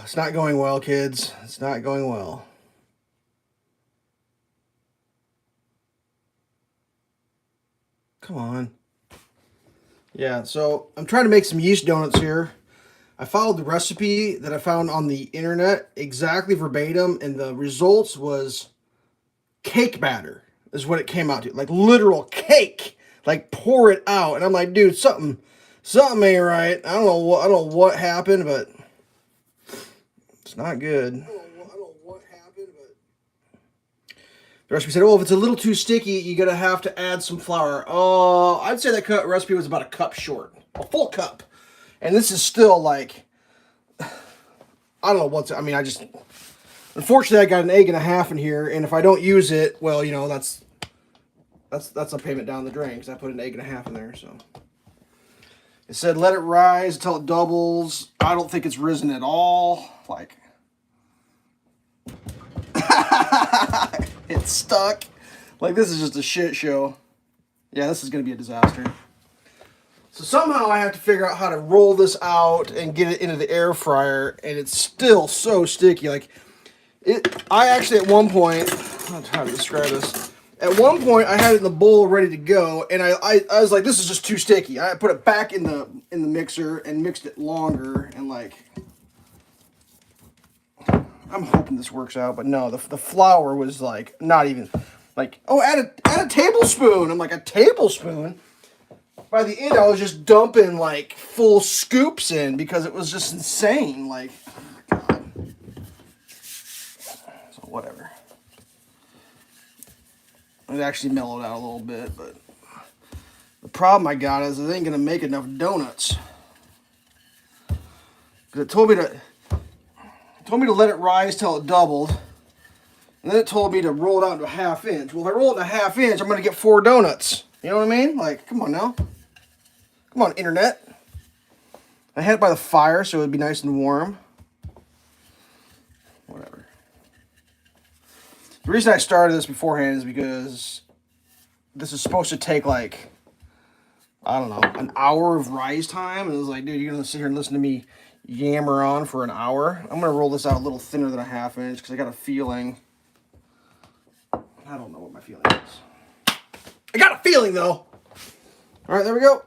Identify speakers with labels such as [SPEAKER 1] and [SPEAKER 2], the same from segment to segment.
[SPEAKER 1] It's not going well, kids. It's not going well. Come on. Yeah, so I'm trying to make some yeast donuts here. I followed the recipe that I found on the internet exactly verbatim, and the results was cake batter is what it came out to. Like literal cake. Like pour it out. And I'm like, dude, something ain't right. I don't know what happened, but it's not good. I don't know what happened, but the recipe said, oh, if it's a little too sticky, you're gonna have to add some flour. Oh, I'd say that recipe was about a cup short. A full cup. And this is still like, I don't know what's, I mean, unfortunately I got an egg and a half in here, and if I don't use it, well, you know, that's a payment down the drain, because I put an egg and a half in there, so. It said let it rise until it doubles. I don't think it's risen at all. Like, it's stuck. Like, this is just a shit show. Yeah, this is going to be a disaster. So somehow I have to figure out how to roll this out and get it into the air fryer, and it's still so sticky. Like, I actually at one point, I don't know how to describe this. At one point, I had it in the bowl ready to go, and I was like, this is just too sticky. I put it back in the mixer and mixed it longer, and like, I'm hoping this works out, but no, the flour was like not even like, oh, add a tablespoon. I'm like, a tablespoon? By the end, I was just dumping like full scoops in because it was just insane. Like, oh God. So whatever. It actually mellowed out a little bit, but the problem I got is it ain't gonna make enough donuts. Because it told me to let it rise till it doubled, and then it told me to roll it out into a ½ inch. Well, if I roll it in a ½ inch, I'm gonna get 4 donuts. You know what I mean? Like, come on now. Come on, internet. I had it by the fire, so it would be nice and warm. Whatever. The reason I started this beforehand is because this is supposed to take like, I don't know, an hour of rise time. And it was like, dude, you're going to sit here and listen to me yammer on for an hour? I'm going to roll this out a little thinner than a ½ inch because I got a feeling. I don't know what my feeling is. I got a feeling, though. All right, there we go.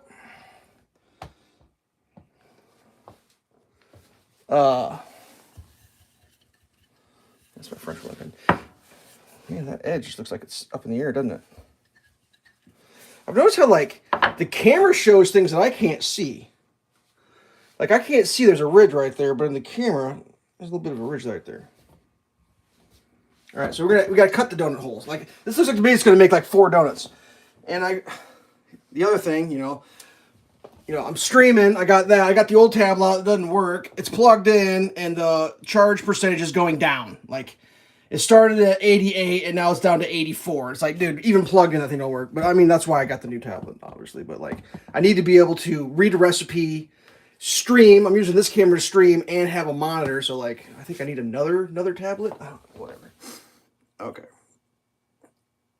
[SPEAKER 1] That's my French weapon. Man, that edge just looks like it's up in the air, doesn't it? I've noticed how, like, the camera shows things that I can't see. Like, I can't see there's a ridge right there, but in the camera, there's a little bit of a ridge right there. All right, so we gotta cut the donut holes. Like, this looks like to me it's gonna make like 4 donuts. And the other thing, you know, I'm streaming. I got that. I got the old tablet. It doesn't work. It's plugged in, and the charge percentage is going down. Like, it started at 88, and now it's down to 84. It's like, dude, even plugged in, that thing don't work. But, I mean, that's why I got the new tablet, obviously. But, like, I need to be able to read a recipe, stream. I'm using this camera to stream, and have a monitor. So, like, I think I need another tablet. Oh, whatever. Okay.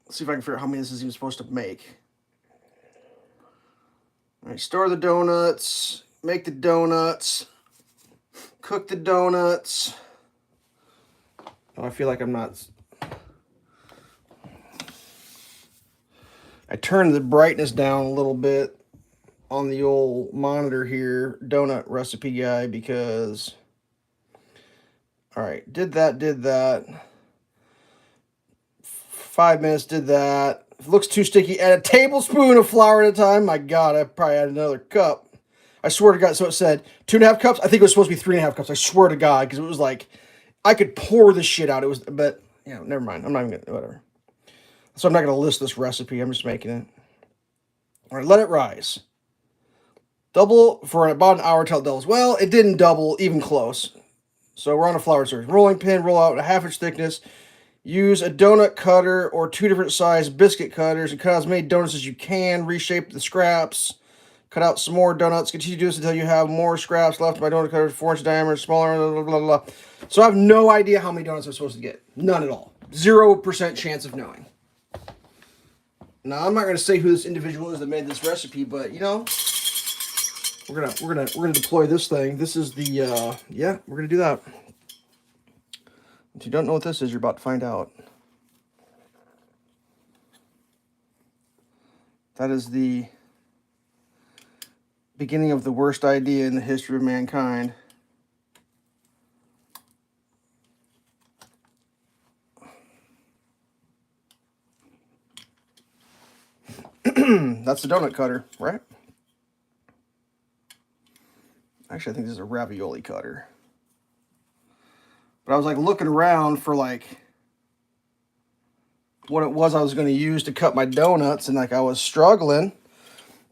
[SPEAKER 1] Let's see if I can figure out how many this is even supposed to make. All right, store the donuts, make the donuts, cook the donuts. Oh, I feel like I'm not. I turned the brightness down a little bit on the old monitor here, donut recipe guy, because. All right, did that. 5 minutes, did that. If it looks too sticky, add a tablespoon of flour at a time. My God, I probably added another cup. I swear to God, so it said 2½ cups. I think it was supposed to be 3½ cups. I swear to God, because it was like, I could pour this shit out. It was, but, you know, never mind. I'm not even gonna, whatever. So I'm not going to list this recipe. I'm just making it. All right, let it rise. Double for about an hour till it doubles. Well, it didn't double, even close. So we're on a flour surge. Rolling pin, roll out a ½ inch thickness. Use a donut cutter or 2 different size biscuit cutters and cut out as many donuts as you can. Reshape the scraps. Cut out some more donuts. Continue to do this until you have more scraps left by donut cutters, 4-inch diameter, smaller, blah, blah, blah. So I have no idea how many donuts I'm supposed to get. None at all. 0% chance of knowing. Now, I'm not going to say who this individual is that made this recipe, but, you know, we're gonna deploy this thing. This is the, yeah, we're going to do that. If you don't know what this is, you're about to find out. That is the beginning of the worst idea in the history of mankind. That's the donut cutter, right? Actually, I think this is a ravioli cutter. But I was like looking around for like what it was I was going to use to cut my donuts, and like I was struggling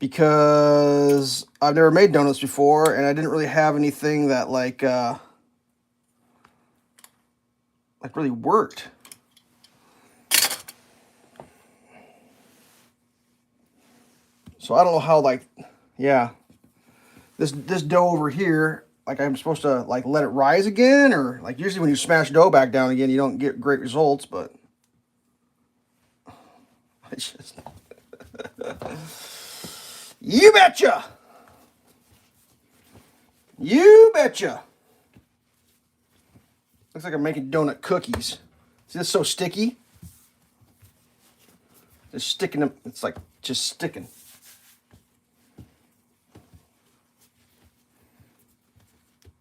[SPEAKER 1] because I've never made donuts before, and I didn't really have anything that like really worked. So I don't know how, like, yeah, this dough over here, like I'm supposed to like let it rise again, or like usually when you smash dough back down again, you don't get great results, but I just you betcha. You betcha. Looks like I'm making donut cookies. See, this is so sticky. Just sticking them. It's like just sticking.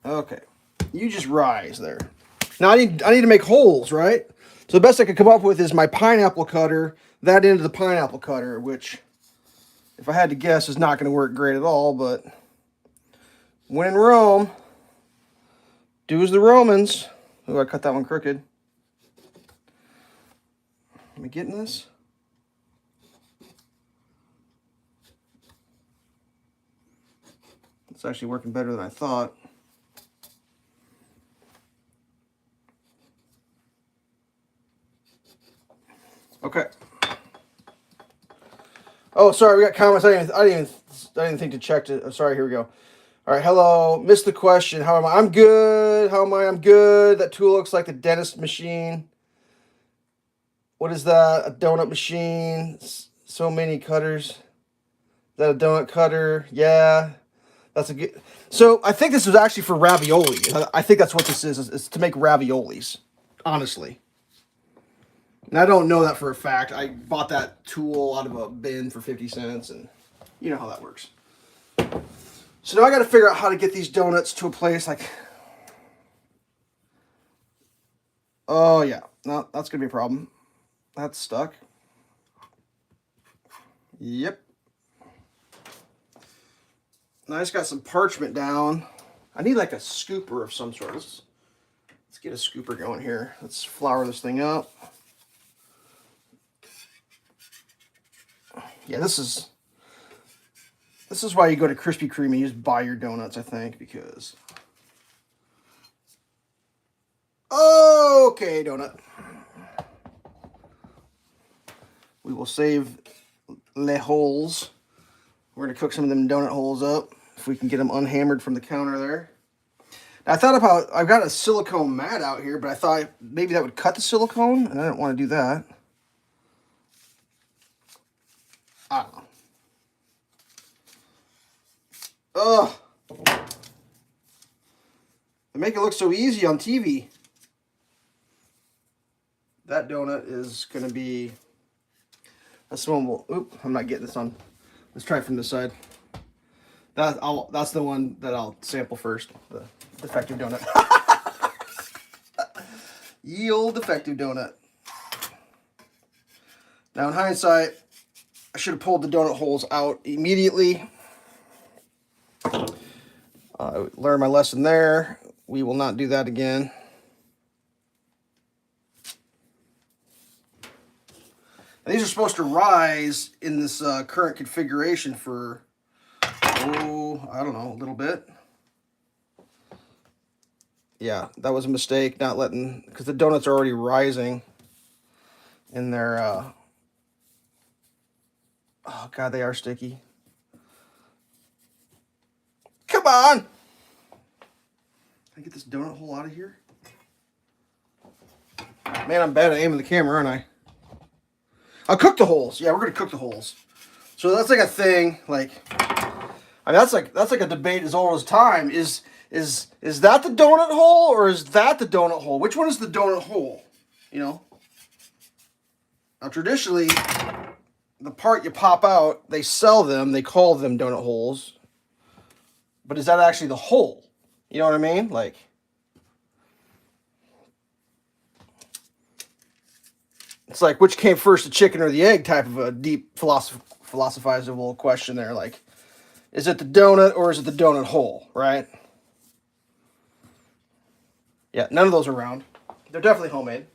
[SPEAKER 1] Okay, you just rise there. Now I need to make holes, right? So the best I could come up with is my pineapple cutter, that into the pineapple cutter, which, if I had to guess, is not going to work great at all. But when in Rome, do as the Romans. Oh, I cut that one crooked. Am I getting this? It's actually working better than I thought. Okay. Oh, sorry, we got comments. I didn't even think to check to. Oh, sorry, here we go. All right, hello. Missed the question. How am I? I'm good. How am I? I'm good. That tool looks like the dentist machine. What is that? A donut machine. So many cutters. Is that a donut cutter? Yeah. That's a good. So I think this was actually for ravioli. I think that's what this is to make raviolis. Honestly. And I don't know that for a fact. I bought that tool out of a bin for 50 cents, and you know how that works. So now I got to figure out how to get these donuts to a place like... Oh, yeah. No, that's going to be a problem. That's stuck. Yep. Now I just got some parchment down. I need like a scooper of some sort. Let's get a scooper going here. Let's flour this thing up. Yeah, this is why you go to Krispy Kreme and you just buy your donuts, I think, because... Okay, donut. We will save les holes. We're going to cook some of them donut holes up, if we can get them unhammered from the counter there. Now, I thought about... I've got a silicone mat out here, but I thought maybe that would cut the silicone, and I didn't want to do that. I don't know. Ugh. They make it look so easy on TV. That donut is going to be... That's the one we'll... Oop, I'm not getting this on. Let's try it from this side. That's the one that I'll sample first. The defective donut. Ye old defective donut. Now, in hindsight, I should have pulled the donut holes out immediately. I learned my lesson there. We will not do that again. And these are supposed to rise in this current configuration for, oh, I don't know, a little bit. Yeah, that was a mistake, not letting, because the donuts are already rising in their, oh God, they are sticky. Come on! Can I get this donut hole out of here? Man, I'm bad at aiming the camera, aren't I? I'll cook the holes. Yeah, we're going to cook the holes. So that's like a thing. Like, I mean, that's like a debate as old as time. Is that the donut hole or is that the donut hole? Which one is the donut hole? You know. Now, traditionally, the part you pop out, they sell them. They call them donut holes. But is that actually the hole? You know what I mean? Like, it's like which came first, the chicken or the egg type of a deep philosophizable question there. Like, is it the donut or is it the donut hole, right? Yeah, none of those are round. They're definitely homemade.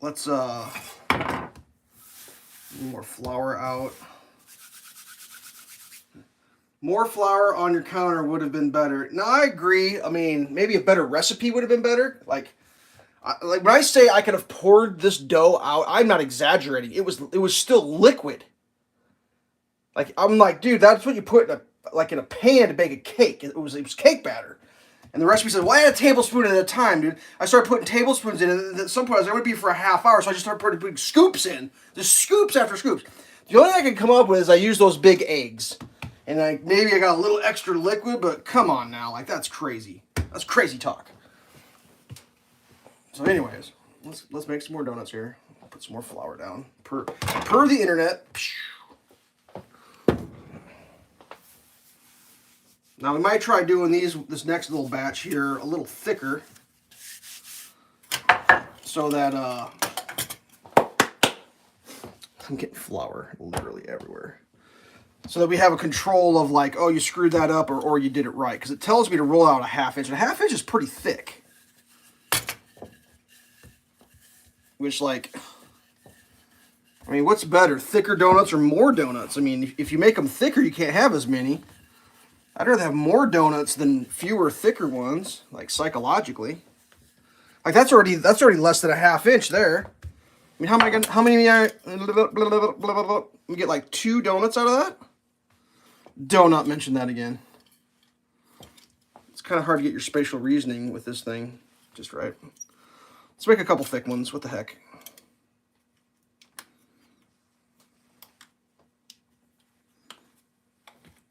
[SPEAKER 1] Let's more flour out. More flour on your counter would have been better. Now, I agree. I mean, maybe a better recipe would have been better. Like when I say I could have poured this dough out, I'm not exaggerating. It was still liquid. Like I'm like, dude, that's what you put in a pan to bake a cake. It was cake batter. And the recipe said, well, add a tablespoon at a time, dude. I started putting tablespoons in, and at some point I was like, it would be for a half hour, so I just started putting scoops in. Just scoops after scoops. The only thing I can come up with is I use those big eggs. And maybe I got a little extra liquid, but come on now. Like, that's crazy. That's crazy talk. So anyways, let's make some more donuts here. Put some more flour down. Per the internet. Now we might try doing this next little batch here a little thicker, so that I'm getting flour literally everywhere, so that we have a control of like, oh, you screwed that up or you did it right, because it tells me to roll out a ½ inch. And a ½ inch is pretty thick, which like, I mean, what's better, thicker donuts or more donuts? I mean, if you make them thicker, you can't have as many. I'd rather have more donuts than fewer thicker ones, like psychologically. Like that's already less than a ½ inch there. I mean, how many we get like 2 donuts out of that? Do not mention that again. It's kind of hard to get your spatial reasoning with this thing just right. Let's make a couple thick ones. What the heck?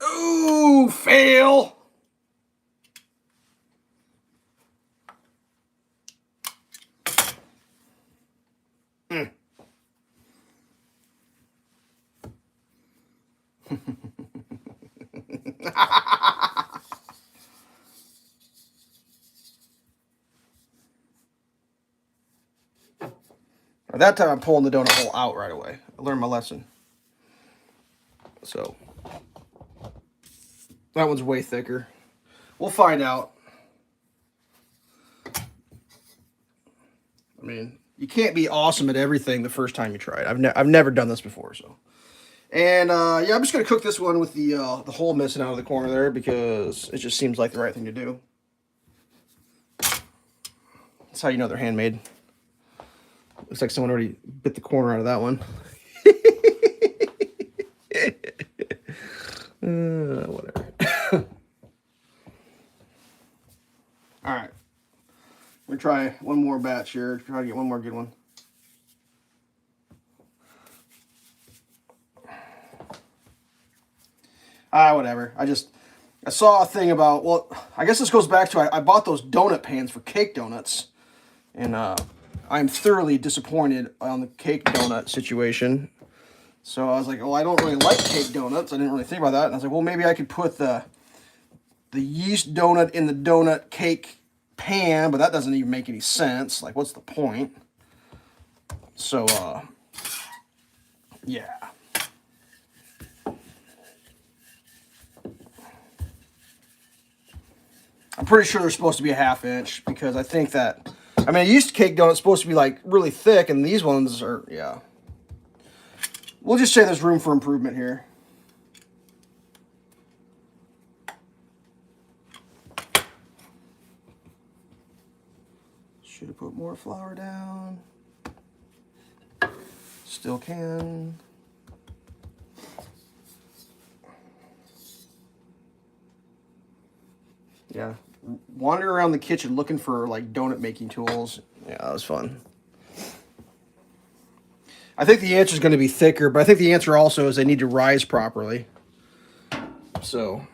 [SPEAKER 1] Ooh, fail. That time I'm pulling the donut hole out right away. I learned my lesson. So that one's way thicker. We'll find out. I mean, you can't be awesome at everything the first time you try it. I've never done this before, so. And yeah, I'm just gonna cook this one with the hole missing out of the corner there because it just seems like the right thing to do. That's how you know they're handmade. Looks like someone already bit the corner out of that one. Whatever. All right. We're gonna try one more batch here. Try to get one more good one. Whatever. I saw a thing about, well, I guess this goes back to I bought those donut pans for cake donuts, and I'm thoroughly disappointed on the cake donut situation. So I was like, well, I don't really like cake donuts. I didn't really think about that. And I was like, well, maybe I could put the yeast donut in the donut cake pan, but that doesn't even make any sense. Like, what's the point? So, yeah. I'm pretty sure they're supposed to be a ½ inch because I think that, I mean, a yeast cake donut's supposed to be like really thick, and these ones are, yeah. We'll just say there's room for improvement here. Should have put more flour down. Still can. Yeah. Wander around the kitchen looking for like donut making tools. Yeah, that was fun. I think the answer is going to be thicker, but I think the answer also is they need to rise properly. So,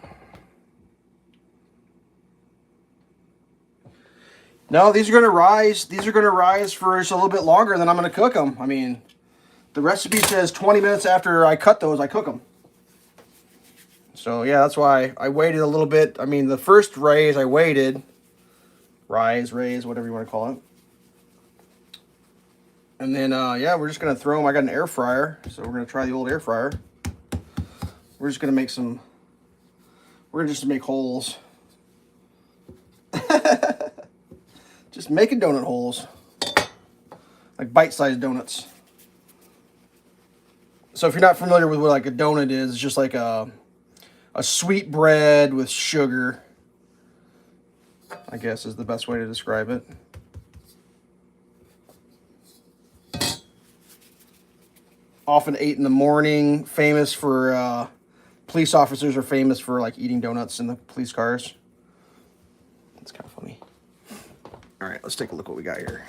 [SPEAKER 1] no, these are going to rise. These are going to rise for just a little bit longer, than I'm going to cook them. I mean, the recipe says 20 minutes after I cut those, I cook them. So, yeah, that's why I waited a little bit. I mean, the first raise I waited. Raise, whatever you want to call it. And then, yeah, we're just going to throw them. I got an air fryer, so we're going to try the old air fryer. We're just going to make some, we're just to make holes. Just making donut holes. Like bite-sized donuts. So if you're not familiar with what like a donut is, it's just like a sweet bread with sugar, I guess is the best way to describe it. Often ate in the morning, famous for, police officers are famous for like eating donuts in the police cars. That's kind of funny. All right, let's take a look what we got here.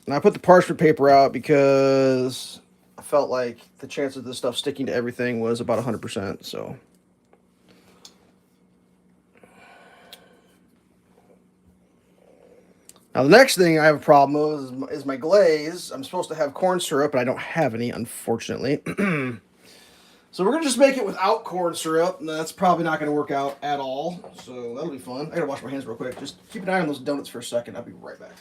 [SPEAKER 1] Now I put the parchment paper out because I felt like the chance of this stuff sticking to everything was about 100%, so. Now the next thing I have a problem with is my glaze. I'm supposed to have corn syrup, but I don't have any, unfortunately. So we're going to just make it without corn syrup, and that's probably not going to work out at all. So that'll be fun. I got to wash my hands real quick. Just keep an eye on those donuts for a second. I'll be right back.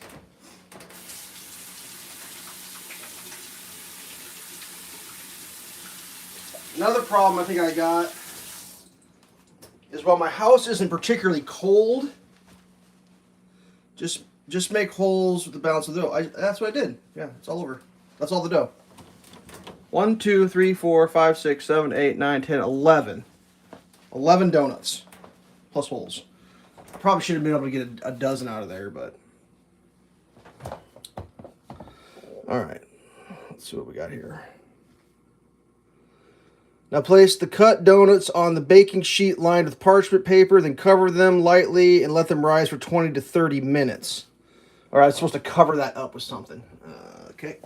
[SPEAKER 1] Another problem I think I got is while my house isn't particularly cold, just make holes with the balance of the dough. That's what I did. Yeah, it's all over. That's all the dough. 1, 2, 3, 4, 5, 6, 7, 8, 9, 10, 11. 11 donuts. Plus holes. Probably should have been able to get a dozen out of there, but. Alright. Let's see what we got here. Now place the cut donuts on the baking sheet lined with parchment paper, then cover them lightly and let them rise for 20 to 30 minutes. Alright, I'm supposed to cover that up with something. Okay.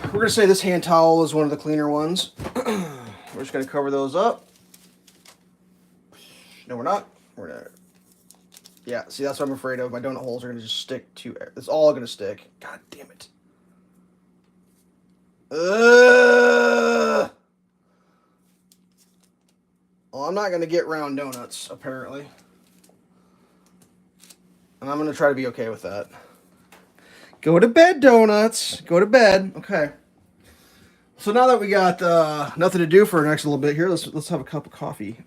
[SPEAKER 1] We're going to say this hand towel is one of the cleaner ones. We're just going to cover those up. No, we're not. We're not. Yeah, see, that's what I'm afraid of. My donut holes are going to just stick to air. It's all going to stick. God damn it. Well, I'm not going to get round donuts, apparently. And I'm going to try to be okay with that. Go to bed, donuts. Go to bed. Okay. So now that we got nothing to do for the next little bit here, let's have a cup of coffee.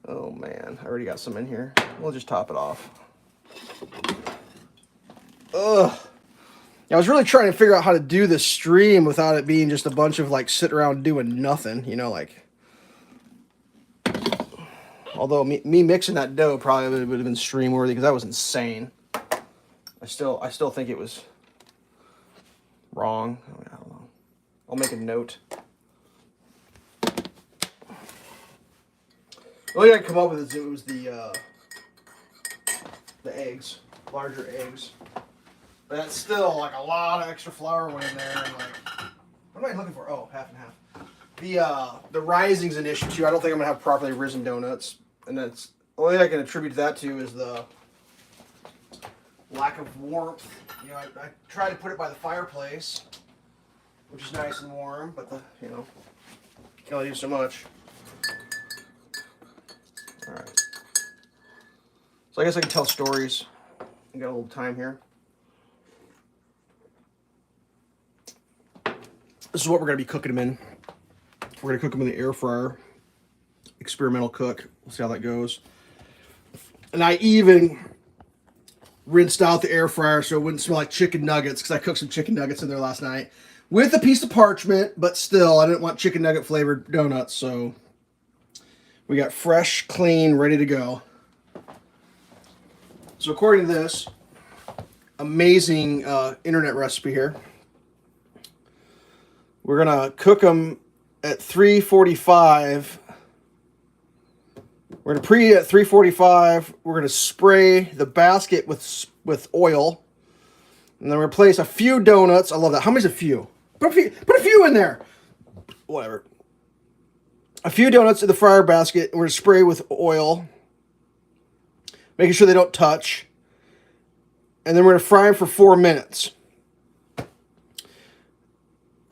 [SPEAKER 1] Oh man, I already got some in here. We'll just top it off. Ugh. I was really trying to figure out how to do this stream without it being just a bunch of like sitting around doing nothing, you know, like. Although me mixing that dough probably would have been stream worthy because that was insane. I still think it was wrong. I don't know. I'll make a note. The only thing I could come up with is it was the eggs, larger eggs. But that's still like a lot of extra flour went in there. And like, what am I looking for? Oh, half and half. The rising's an issue too. I don't think I'm gonna have properly risen donuts, and that's the only thing I can attribute that to is the lack of warmth. You know, I tried to put it by the fireplace, which is nice and warm, but you can only do so much. All right. So I guess I can tell stories. I got a little time here. This is what we're going to be cooking them in. We're going to cook them in the air fryer. Experimental cook. We'll see how that goes. And I even rinsed out the air fryer so it wouldn't smell like chicken nuggets, because I cooked some chicken nuggets in there last night with a piece of parchment, but still I didn't want chicken nugget flavored donuts, so we got fresh, clean, ready to go. So according to this amazing internet recipe here, we're gonna cook them at 345. We're going to preheat at 345. We're going to spray the basket with oil. And then we're going to place a few donuts. I love that. How many's a few? Put a few in there. Whatever. A few donuts in the fryer basket. We're going to spray with oil. Making sure they don't touch. And then we're going to fry them for 4 minutes.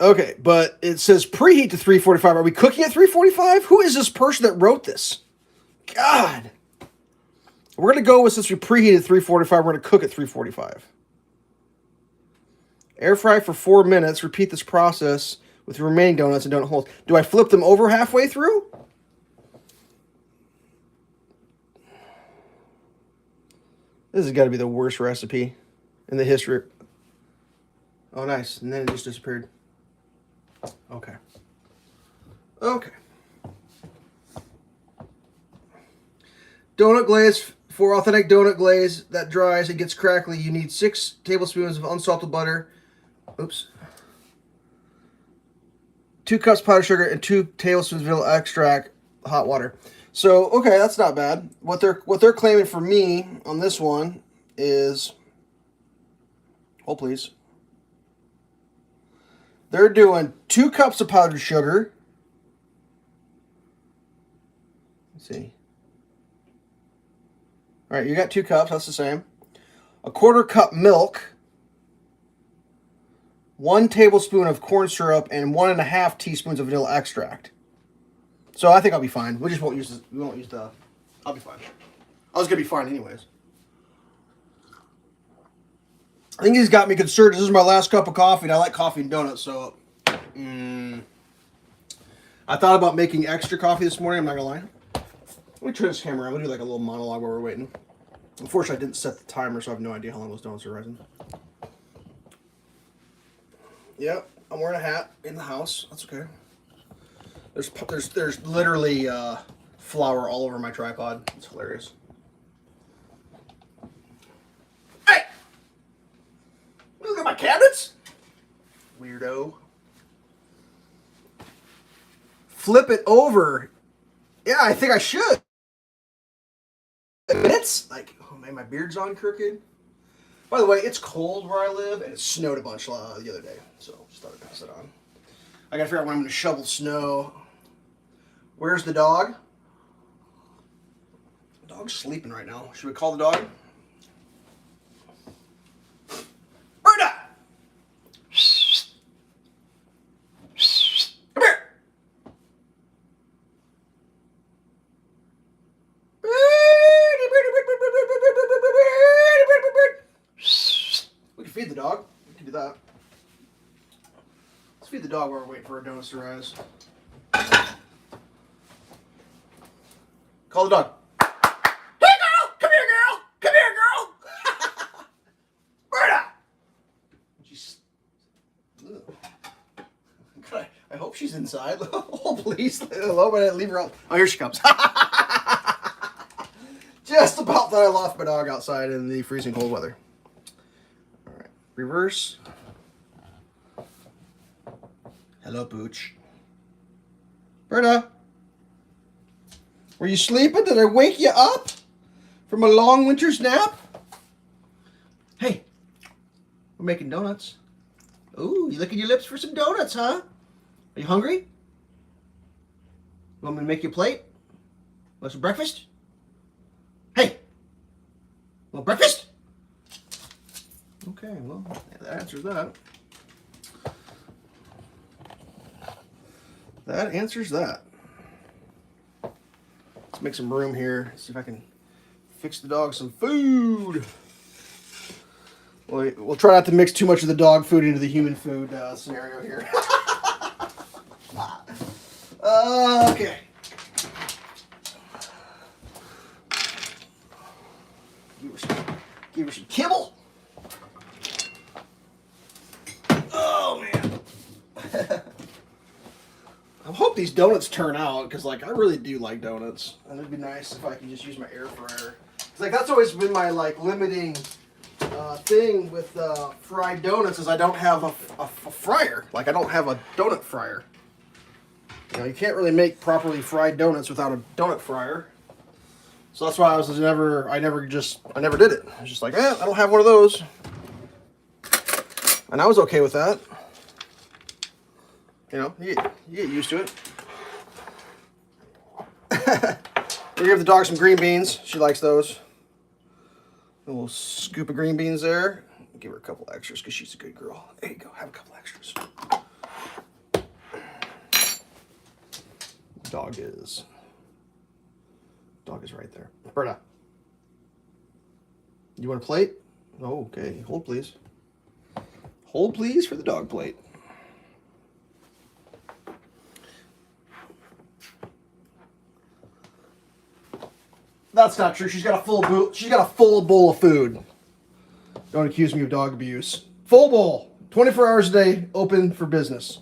[SPEAKER 1] Okay, but it says preheat to 345. Are we cooking at 345? Who is this person that wrote this? God. We're going to go with, since we preheated 345, we're going to cook at 345. Air fry for 4 minutes. Repeat this process with the remaining donuts and donut holes. Do I flip them over halfway through? This has got to be the worst recipe in the history. Oh, nice. And then it just disappeared. Okay. Okay. Donut glaze. For authentic donut glaze that dries and gets crackly, you need 6 tablespoons of unsalted butter. Oops. 2 cups powdered sugar and 2 tablespoons of vanilla extract, hot water. So, okay, that's not bad. What they're claiming for me on this one is, hold please. They're doing 2 cups of powdered sugar. Let's see. All right, you got 2 cups. That's the same. A 1/4 cup milk. 1 tablespoon of corn syrup and 1.5 teaspoons of vanilla extract. So I think I'll be fine. We just won't use this. We won't use the. I'll be fine. I was gonna be fine anyways. I think he's got me concerned. This is my last cup of coffee, and I like coffee and donuts. So, I thought about making extra coffee this morning. I'm not gonna lie. Let me turn this camera around. We'll do like a little monologue while we're waiting. Unfortunately, I didn't set the timer, so I have no idea how long those donuts are rising. Yep, I'm wearing a hat in the house. That's okay. There's literally flour all over my tripod. It's hilarious. Hey! Look at my cabinets! Weirdo. Flip it over. Yeah, I think I should. It's like, oh man, my beard's on crooked. By the way, it's cold where I live, and it snowed a bunch the other day, so just thought I'd pass it on. I gotta figure out when I'm gonna shovel snow. Where's the dog? The dog's sleeping right now. Should we call the dog? Berta! Come here! We can feed the dog. We can do that. Let's feed the dog while we're waiting for our donuts to rise. Call the dog. Hey girl! Come here, girl! Come here, girl! Berta! She's... God, I hope she's inside. Oh, please. Hello, but I leave her out. Oh, here she comes. Just about that I lost my dog outside in the freezing cold weather. All right, reverse. Hello, Pooch. Berta, were you sleeping? Did I wake you up from a long winter's nap? Hey, we're making donuts. Ooh, you licking your lips for some donuts, huh? Are you hungry? You want me to make you a plate? Want some breakfast? Hey, want breakfast? Okay, well, that answers that. That answers that. Let's make some room here. See if I can fix the dog some food. We'll try not to mix too much of the dog food into the human food scenario here. Okay. Give her some kibble. Oh man. I hope these donuts turn out, because like I really do like donuts, and it'd be nice if I could just use my air fryer. Cause like that's always been my like limiting thing with fried donuts, is I don't have a fryer. Like I don't have a donut fryer. You know, you can't really make properly fried donuts without a donut fryer. So that's why I never did it. I was just like, I don't have one of those. And I was okay with that. You know, you get used to it. We give the dog some green beans. She likes those. A little scoop of green beans there. Give her a couple extras because she's a good girl. There you go. Have a couple extras. Dog is right there. Berta, you want a plate? Oh, okay. Hold, please. Hold, please, for the dog plate. That's not true. She's got a full bowl of food. Don't accuse me of dog abuse. Full bowl. 24 hours a day, open for business.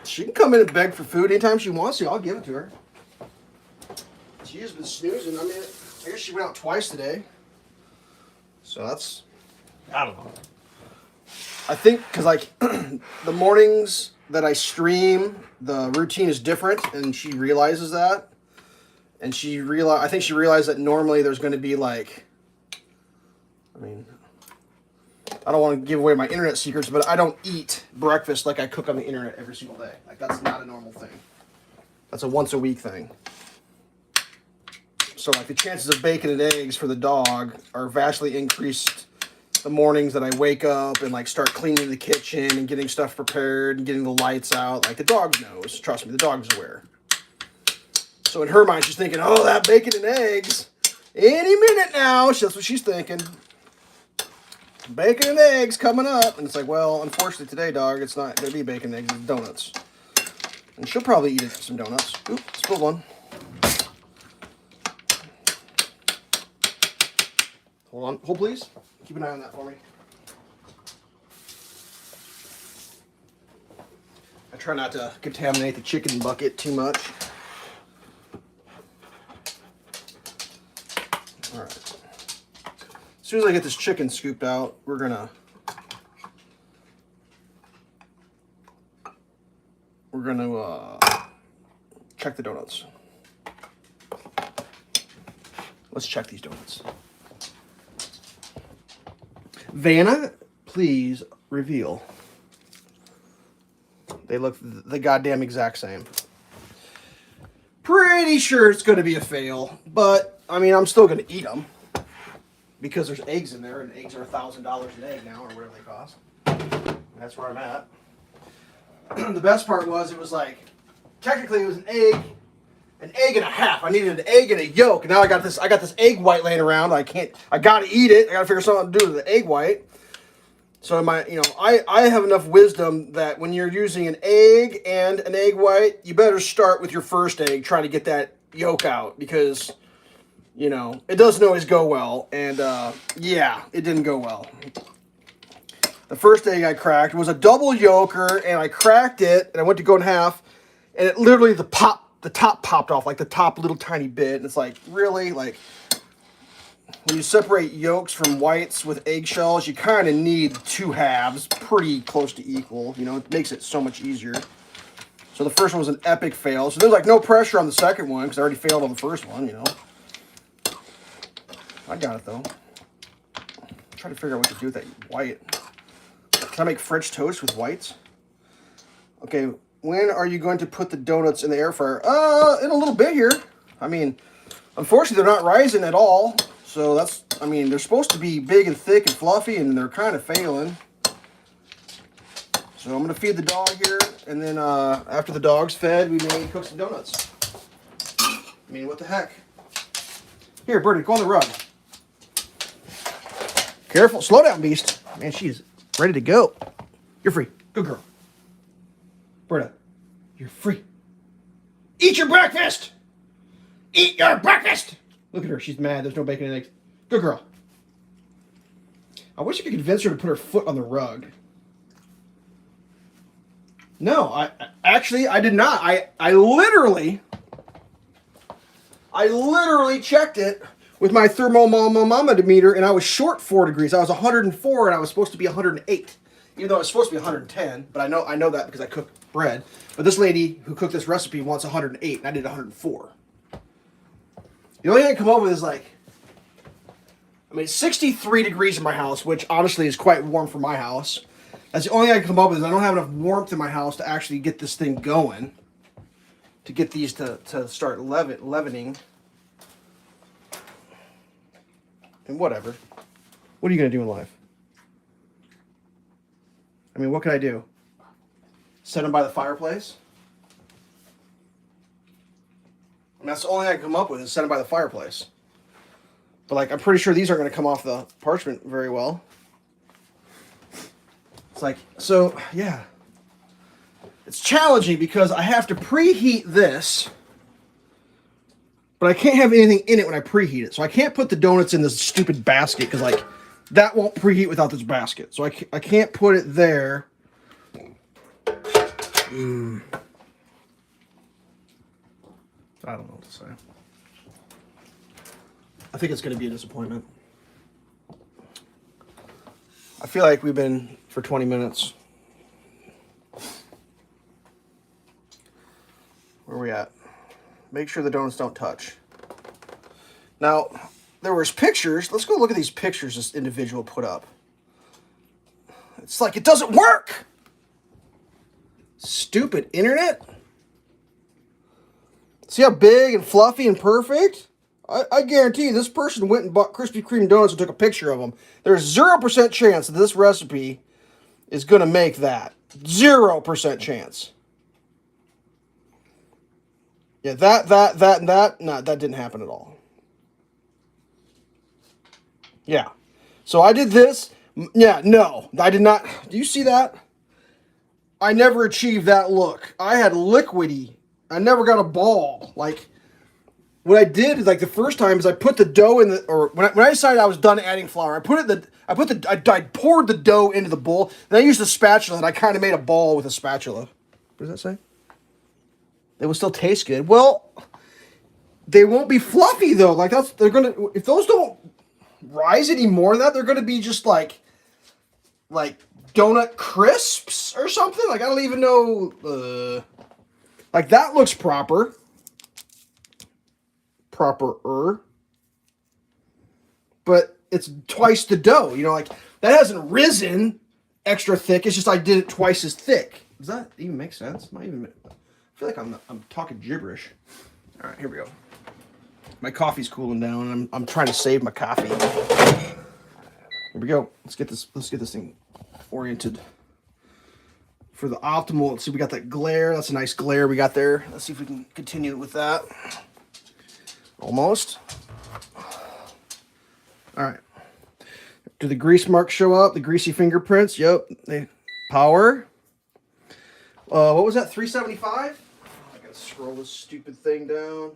[SPEAKER 1] She can come in and beg for food anytime she wants to. I'll give it to her. She has been snoozing. I mean, I guess she went out twice today. So that's, I don't know. I think because like the mornings that I stream, the routine is different, and she realizes that. And I think she realized that normally there's going to be like, I mean, I don't want to give away my internet secrets, but I don't eat breakfast like I cook on the internet every single day. Like that's not a normal thing. That's a once a week thing. So like the chances of bacon and eggs for the dog are vastly increased the mornings that I wake up and like start cleaning the kitchen and getting stuff prepared and getting the lights out. Like the dog knows. Trust me, the dog's aware. So in her mind, she's thinking, oh, that bacon and eggs. Any minute now. That's what she's thinking. Bacon and eggs coming up. And it's like, well, unfortunately today, dog, it's not going to be bacon and eggs. It's donuts. And she'll probably eat some donuts. Oop, spilled one. Hold on. Hold, please. Keep an eye on that for me. I try not to contaminate the chicken bucket too much. All right. As soon as I get this chicken scooped out, we're gonna check the donuts. Let's check these donuts. Vanna, please reveal. They look the goddamn exact same. Pretty sure it's going to be a fail, but I mean, I'm still going to eat them because there's eggs in there, and eggs are $1,000 an egg now, or whatever they cost. That's where I'm at. The best part was it was like, technically it was an egg and a half. I needed an egg and a yolk, and now I got this egg white laying around. I got to eat it. I got to figure something to do with the egg white. So I have enough wisdom that when you're using an egg and an egg white, you better start with your first egg, trying to get that yolk out, because it doesn't always go well. And yeah, it didn't go well. The first egg I cracked was a double yolker, and I cracked it, and I went to go in half, and it literally the top popped off, like the top little tiny bit. And it's like, really, like, when you separate yolks from whites with eggshells, you kind of need two halves, pretty close to equal. It makes it so much easier. So the first one was an epic fail. So there's like no pressure on the second one because I already failed on the first one. I got it though. Try to figure out what to do with that white. Can I make French toast with whites? Okay, when are you going to put the donuts in the air fryer? In a little bit here. I mean, unfortunately, they're not rising at all. So they're supposed to be big and thick and fluffy, and they're kind of failing. So I'm going to feed the dog here, and then after the dog's fed, we may cook some donuts. I mean, what the heck? Here, Birdie, go on the rug. Careful. Slow down, Beast. Man, she's ready to go. You're free. Good girl. Berta, you're free. Eat your breakfast! Eat your breakfast! Look at her. She's mad. There's no bacon and eggs. Good girl. I wish I could convince her to put her foot on the rug. No, I did not. I literally checked it with my thermometer, and I was short 4 degrees. I was 104, and I was supposed to be 108. Even though I was supposed to be 110, but I know that because I cook bread. But this lady who cooked this recipe wants 108, and I did 104. The only thing I can come up with is like, I mean, it's 63 degrees in my house, which honestly is quite warm for my house. That's the only thing I can come up with is I don't have enough warmth in my house to actually get this thing going. To get these to start leavening. And whatever. What are you going to do in life? I mean, what can I do? Set them by the fireplace? And that's the only thing I can come up with is set them by the fireplace. But like, I'm pretty sure these aren't going to come off the parchment very well. It's like, so, yeah. It's challenging because I have to preheat this, but I can't have anything in it when I preheat it. So I can't put the donuts in this stupid basket because, like, that won't preheat without this basket. So I can't put it there. I don't know what to say. I think it's going to be a disappointment. I feel like we've been for 20 minutes. Where are we at? Make sure the donuts don't touch. Now, there was pictures. Let's go look at these pictures this individual put up. It's like it doesn't work. Stupid internet. See how big and fluffy and perfect? I guarantee you this person went and bought Krispy Kreme donuts and took a picture of them. There's 0% chance that this recipe is going to make that. 0% chance. Yeah, that, and that. No, that didn't happen at all. Yeah. So I did this. Yeah, no. I did not. Do you see that? I never achieved that look. I had liquidy. I never got a ball. Like, what I did is, like, the first time is I put the dough in the, or when I decided I was done adding flour, I poured the dough into the bowl. Then I used a spatula, and I kind of made a ball with a spatula. What does that say? It will still taste good. Well, they won't be fluffy though. Like if those don't rise any more than that, they're gonna be just like donut crisps or something. Like I don't even know. Like that looks proper. Proper-er. But it's twice the dough. You know, like that hasn't risen extra thick. It's just I did it twice as thick. Does that even make sense? Not even. I feel like I'm talking gibberish. All right, here we go. My coffee's cooling down, and I'm trying to save my coffee. Here we go. Let's get this thing oriented for the optimal. Let's see, we got that glare. That's a nice glare we got there. Let's see if we can continue with that. Almost. All right. Do the grease marks show up? The greasy fingerprints? Yep. They power. What was that? 375? I gotta scroll this stupid thing down.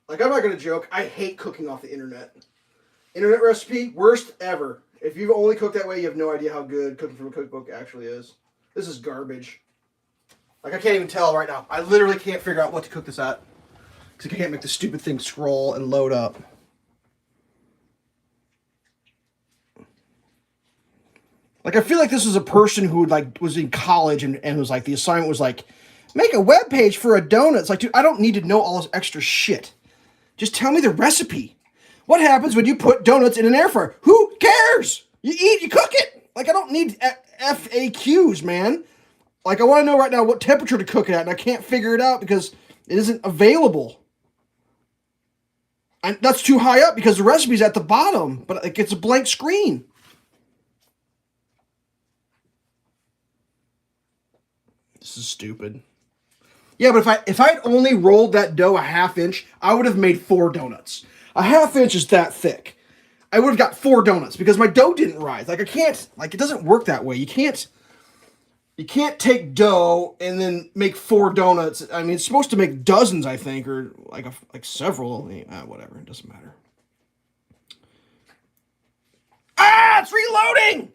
[SPEAKER 1] Like, I'm not gonna joke. I hate cooking off the internet. Internet recipe, worst ever. If you've only cooked that way, you have no idea how good cooking from a cookbook actually is. This is garbage. Like, I can't even tell right now. I literally can't figure out what to cook this at. Because I can't make the stupid thing scroll and load up. Like, I feel like this is a person who was in college and was like, the assignment was like, make a web page for a donut. It's like, dude, I don't need to know all this extra shit. Just tell me the recipe. What happens when you put donuts in an air fryer? Who cares? You eat, you cook it. Like, I don't need FAQs, man. Like, I want to know right now what temperature to cook it at, and I can't figure it out because it isn't available. And that's too high up because the recipe's at the bottom, but it gets a blank screen. This is stupid. Yeah, but if I'd only rolled that dough a half inch, I would have made 4 donuts. A half inch is that thick. I would have got 4 donuts because my dough didn't rise. Like, I can't, like, it doesn't work that way. You can't take dough and then make 4 donuts. I mean, it's supposed to make dozens, I think, or like several. Whatever, it doesn't matter. Ah, it's reloading!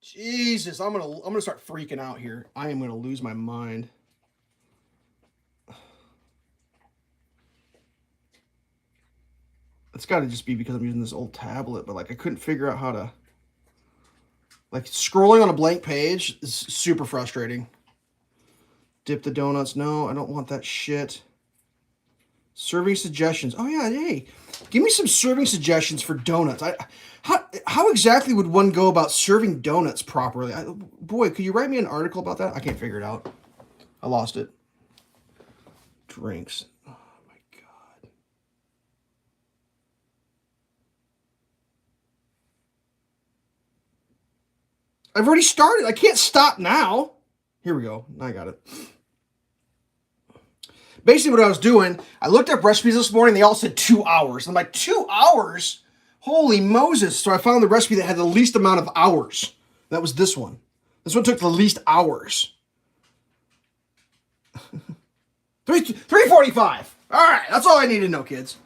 [SPEAKER 1] Jesus, I'm gonna start freaking out here. I am gonna lose my mind. It's got to just be because I'm using this old tablet, but like I couldn't figure out how to. Like scrolling on a blank page is super frustrating. Dip the donuts. No, I don't want that shit. Serving suggestions. Oh yeah, hey, give me some serving suggestions for donuts. How exactly would one go about serving donuts properly? Boy, could you write me an article about that? I can't figure it out. I lost it. Drinks. Oh my god. I've already started. I can't stop now. Here we go. I got it. Basically, what I was doing, I looked up recipes this morning. They all said 2 hours. I'm like, 2 hours? Holy Moses. So I found the recipe that had the least amount of hours. That was this one. This one took the least hours. 3:45. All right, that's all I need to know, kids.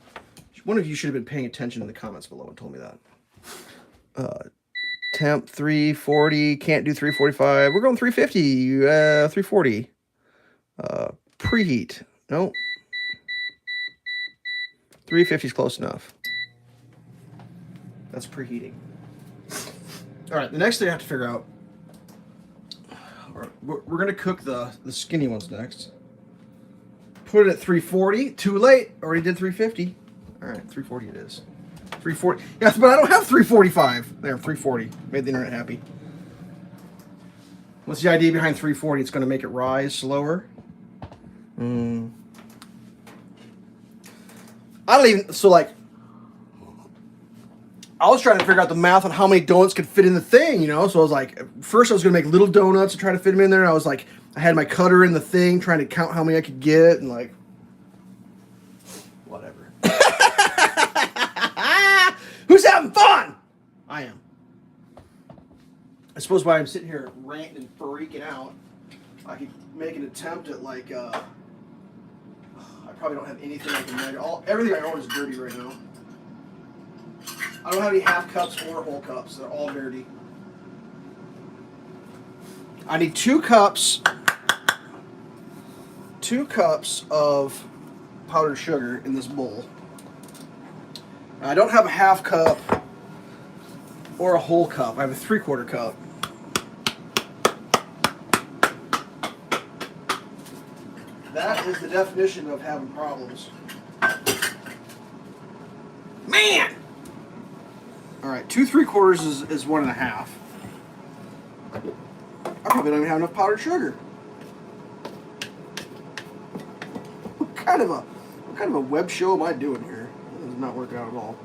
[SPEAKER 1] One of you should have been paying attention in the comments below and told me that. Temp 340, can't do 345. We're going 350, 340. Preheat. No. 350 is close enough. That's preheating. All right, the next thing I have to figure out, we're going to cook the skinny ones next. Put it at 340. Too late. Already did 350. All right, 340 it is. 340. Yes, but I don't have 345. There, 340. Made the internet happy. What's the idea behind 340? It's going to make it rise slower. I don't even, so like, I was trying to figure out the math on how many donuts could fit in the thing, you know? So I was like, first I was going to make little donuts and try to fit them in there. And I was like, I had my cutter in the thing trying to count how many I could get and like, whatever. Who's having fun? I am. I suppose while I'm sitting here ranting and freaking out, I could make an attempt at like, I probably don't have anything I can measure. Everything I own is dirty right now. I don't have any half cups or whole cups. They're all dirty. I need 2 cups. 2 cups of powdered sugar in this bowl. I don't have a half cup or a whole cup. I have a 3/4 cup. That is the definition of having problems. Man! Alright, 2 3/4 is 1 1/2. I probably don't even have enough powdered sugar. What kind of a web show am I doing here? This is not working out at all.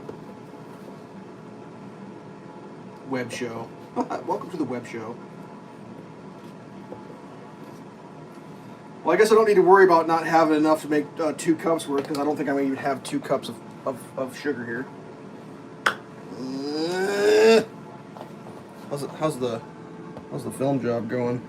[SPEAKER 1] Web show. Welcome to the web show. Well, I guess I don't need to worry about not having enough to make 2 cups worth, because I don't think I'm going to even have 2 cups of sugar here. How's the film job going?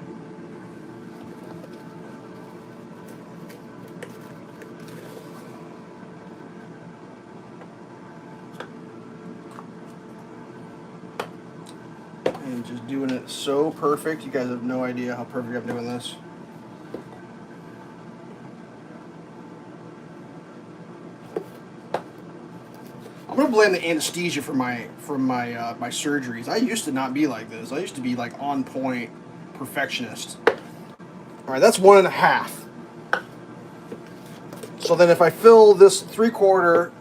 [SPEAKER 1] I'm just doing it so perfect. You guys have no idea how perfect I'm doing this. I'm gonna blame the anesthesia from my surgeries. I used to not be like this. I used to be like on point, perfectionist. All right, that's 1 1/2. So then, if I fill this 3/4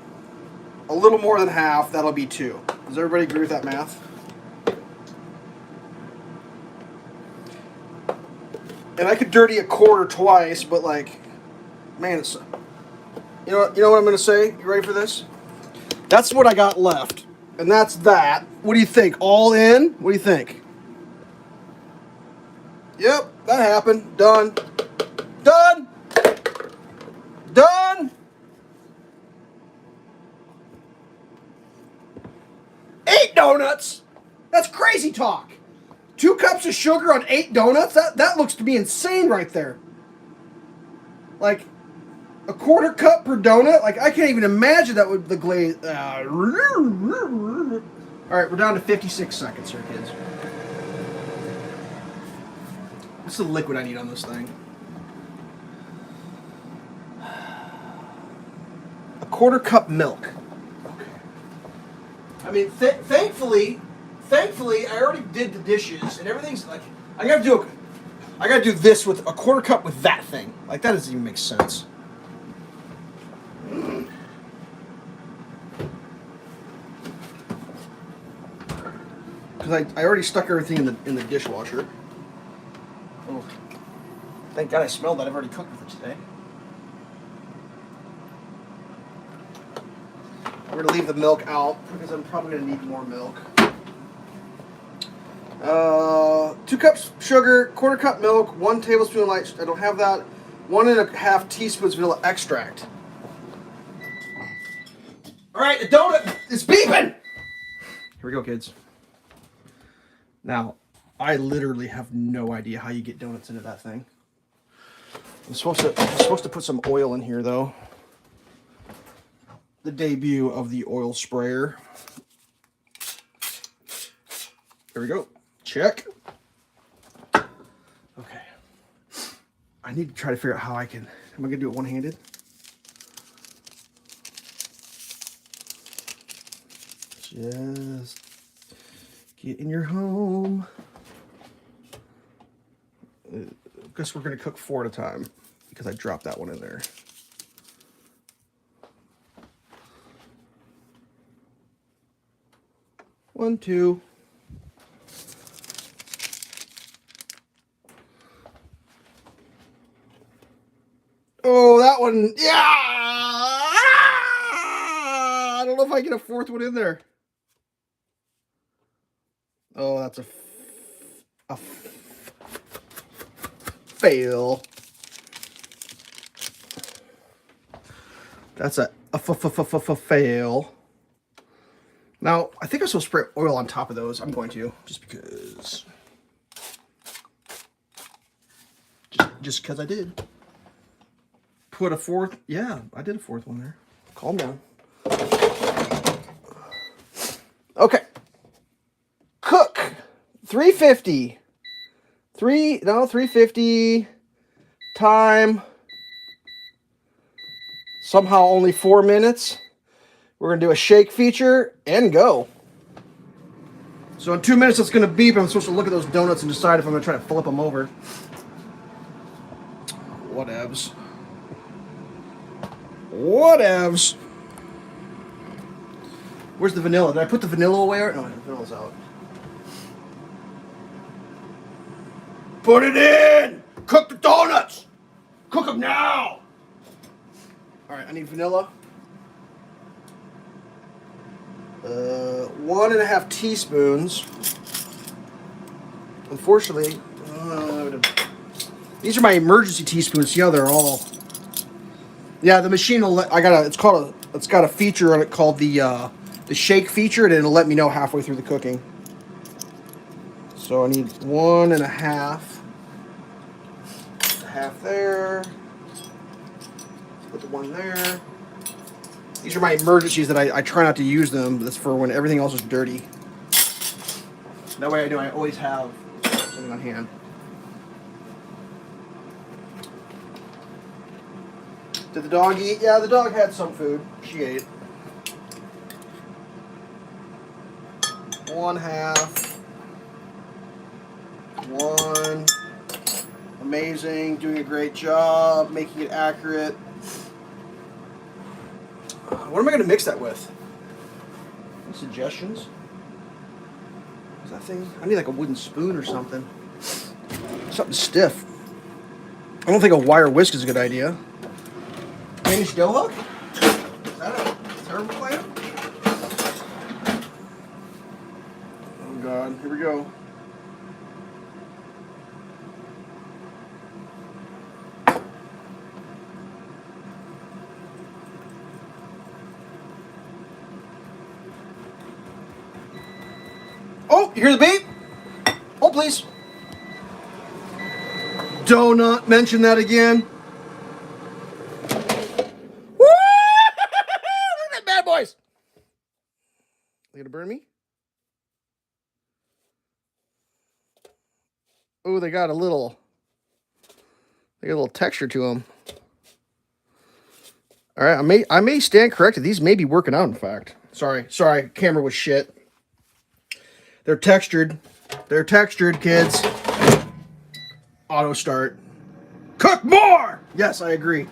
[SPEAKER 1] a little more than half, that'll be 2. Does everybody agree with that math? And I could dirty a quarter twice, but like, man, it's, you know what I'm gonna say? You ready for this? That's what I got left. And that's that. What do you think? All in? What do you think? Yep, that happened. Done. Done. Done. 8 donuts. That's crazy talk. 2 cups of sugar on 8 donuts? That looks to be insane right there. Like, a 1/4 cup per donut? Like, I can't even imagine that with the glaze. Alright, we're down to 56 seconds here, kids. What's the liquid I need on this thing? A 1/4 cup milk. Okay. I mean, thankfully, thankfully, I already did the dishes and everything's like, I gotta do this with a quarter cup with that thing. Like, that doesn't even make sense. Because I already stuck everything in the dishwasher. Oh, thank God I smelled that. I've already cooked with it today. I'm going to leave the milk out because I'm probably going to need more milk. 2 cups sugar, quarter cup milk, 1 tablespoon light. I don't have that. 1.5 teaspoons vanilla extract. All right, the donut is beeping. Here we go, kids. Now, I literally have no idea how you get donuts into that thing. I'm supposed to put some oil in here, though. The debut of the oil sprayer. There we go. Check. Okay. I need to try to figure out how I can. Am I going to do it one-handed? Just get in your home. I guess we're going to cook 4 at a time because I dropped that one in there. One, 2. Oh, that one. Yeah! I don't know if I get a 4th one in there. Oh, that's a fail. That's a fail. Now, I think I'm supposed to spray oil on top of those. I'm going to, just because. Just because I did. Put a 4th. Yeah, I did a 4th one there. Calm down. Okay. Cook. 350. 350. Time. Somehow only 4 minutes. We're going to do a shake feature and go. So in 2 minutes it's going to beep. I'm supposed to look at those donuts and decide if I'm going to try to flip them over. Whatevs. Whatevs. Where's the vanilla? Did I put the vanilla away? No, the vanilla's out. Put it in! Cook the donuts! Cook them now! Alright, I need vanilla. 1.5 teaspoons. Unfortunately, these are my emergency teaspoons. See how they're all. Yeah, the machine will let. It's got a feature on it called the shake feature, and it'll let me know halfway through the cooking. So I need 1.5. Half there. Put the one there. These are my emergencies that I try not to use them. That's for when everything else is dirty. That way I know I always have something on hand. Did the dog eat? Yeah, the dog had some food. She ate. 1/2. 1. Amazing. Doing a great job. Making it accurate. What am I going to mix that with? Any suggestions? Is that thing? I need like a wooden spoon or something. Something stiff. I don't think a wire whisk is a good idea. Danish dough hook? Is that a terrible plan? Oh God, here we go. Oh, you hear the beep? Hold, please. Donut, mention that again. Woo! Look at that bad boys. They gonna burn me? Oh, they got a little texture to them. All right, I may stand corrected. These may be working out. In fact, sorry, camera was shit. They're textured. They're textured, kids. Auto start. Cook more! Yes, I agree.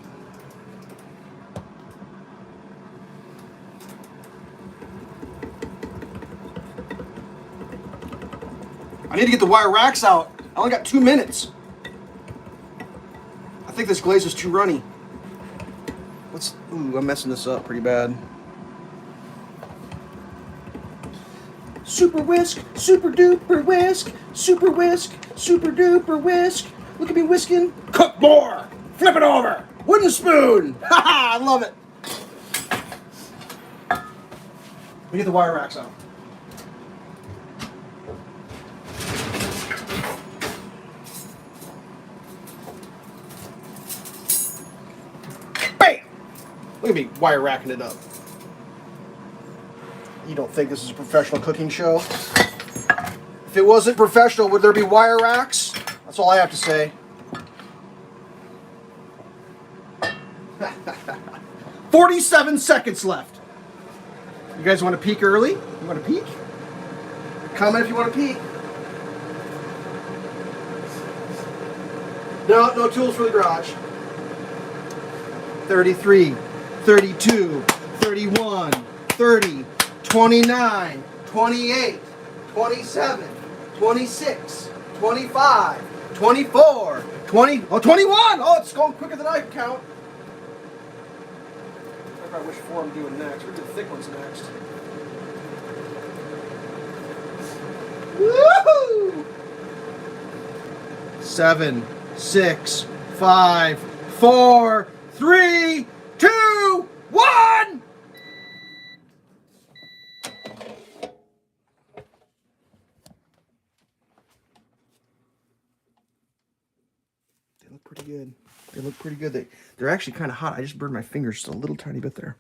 [SPEAKER 1] I need to get the wire racks out. I only got 2 minutes. I think this glaze is too runny. Ooh, I'm messing this up pretty bad. Super whisk, super duper whisk, super whisk, super duper whisk. Look at me whisking. Cook more! Flip it over! Wooden spoon! Haha, I love it. Let me get the wire racks out. Bam! Look at me wire racking it up. You don't think this is a professional cooking show? If it wasn't professional, would there be wire racks? That's all I have to say. 47 seconds left. You guys want to peek early? You want to peek? Comment if you want to peek. No tools for the garage. 33, 32, 31, 30, 29, 28, 27, 26, 25, 24, 20, oh, 21! Oh, it's going quicker than I can count. I wish what I'm doing next. We're doing thick ones next. Woohoo! 7, 6, 5, 4, 3, 2, 1! They look pretty good. They look pretty good. They're actually kind of hot. I just burned my fingers just a little tiny bit there.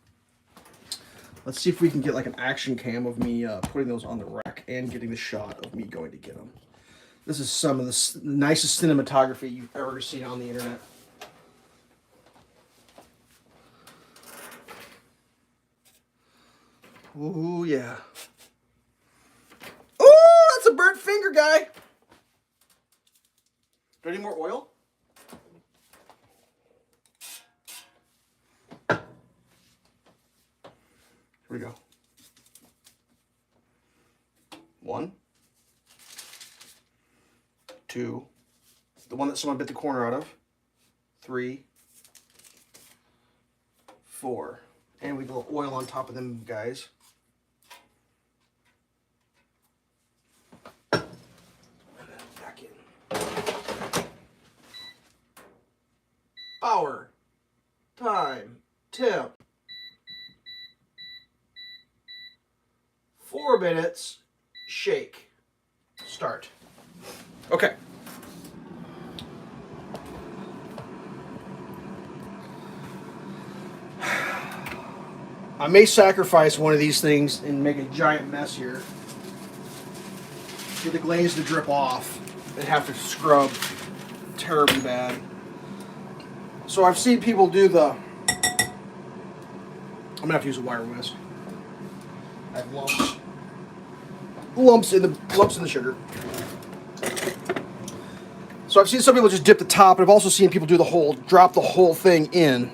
[SPEAKER 1] Let's see if we can get like an action cam of me putting those on the rack and getting the shot of me going to get them. This is some of the nicest cinematography you've ever seen on the internet. Ooh, yeah. Ooh, that's a burnt finger, guy. Do I need more oil? Here we go. 1, 2, the one that someone bit the corner out of. 3, 4, and we go oil on top of them guys. And then back in. Power, time, temp. 4 minutes, shake, start. Okay. I may sacrifice one of these things and make a giant mess here. Get the glaze to drip off and have to scrub terribly bad. So I've seen people do the... I'm gonna have to use a wire whisk. I have lumps in the sugar. So I've seen some people just dip the top, but I've also seen people do drop the whole thing in.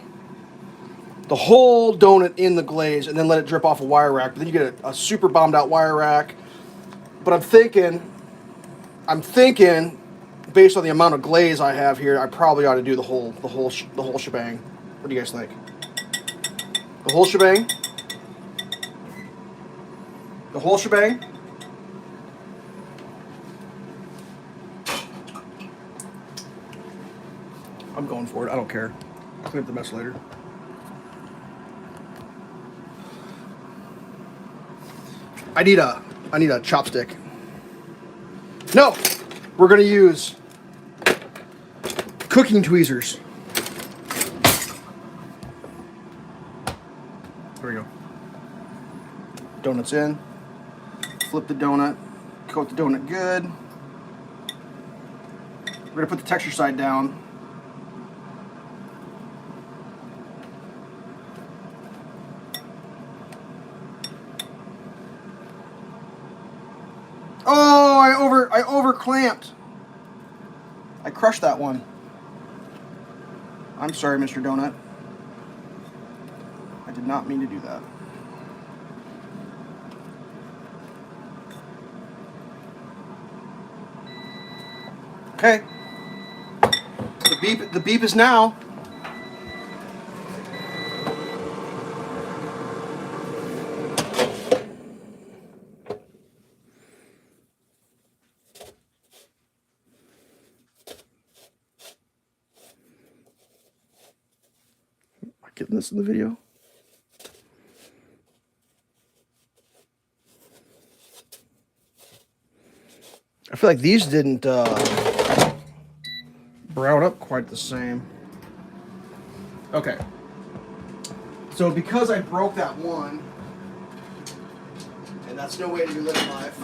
[SPEAKER 1] The whole donut in the glaze and then let it drip off a wire rack. But then you get a super bombed out wire rack. But I'm thinking, based on the amount of glaze I have here, I probably ought to do the whole shebang. What do you guys think? The whole shebang? The whole shebang? I'm going for it. I don't care. I'll clean up the mess later. I need a chopstick. No! We're gonna use cooking tweezers. There we go. Donuts in. Flip the donut. Coat the donut good. We're gonna put the texture side down. Oh, I over clamped. I crushed that one. I'm sorry, Mr. Donut. I did not mean to do that. Okay. The beep is now. Am I getting this in the video? I feel like these didn't brown up quite the same. Okay. So because I broke that one, and that's no way to do living life,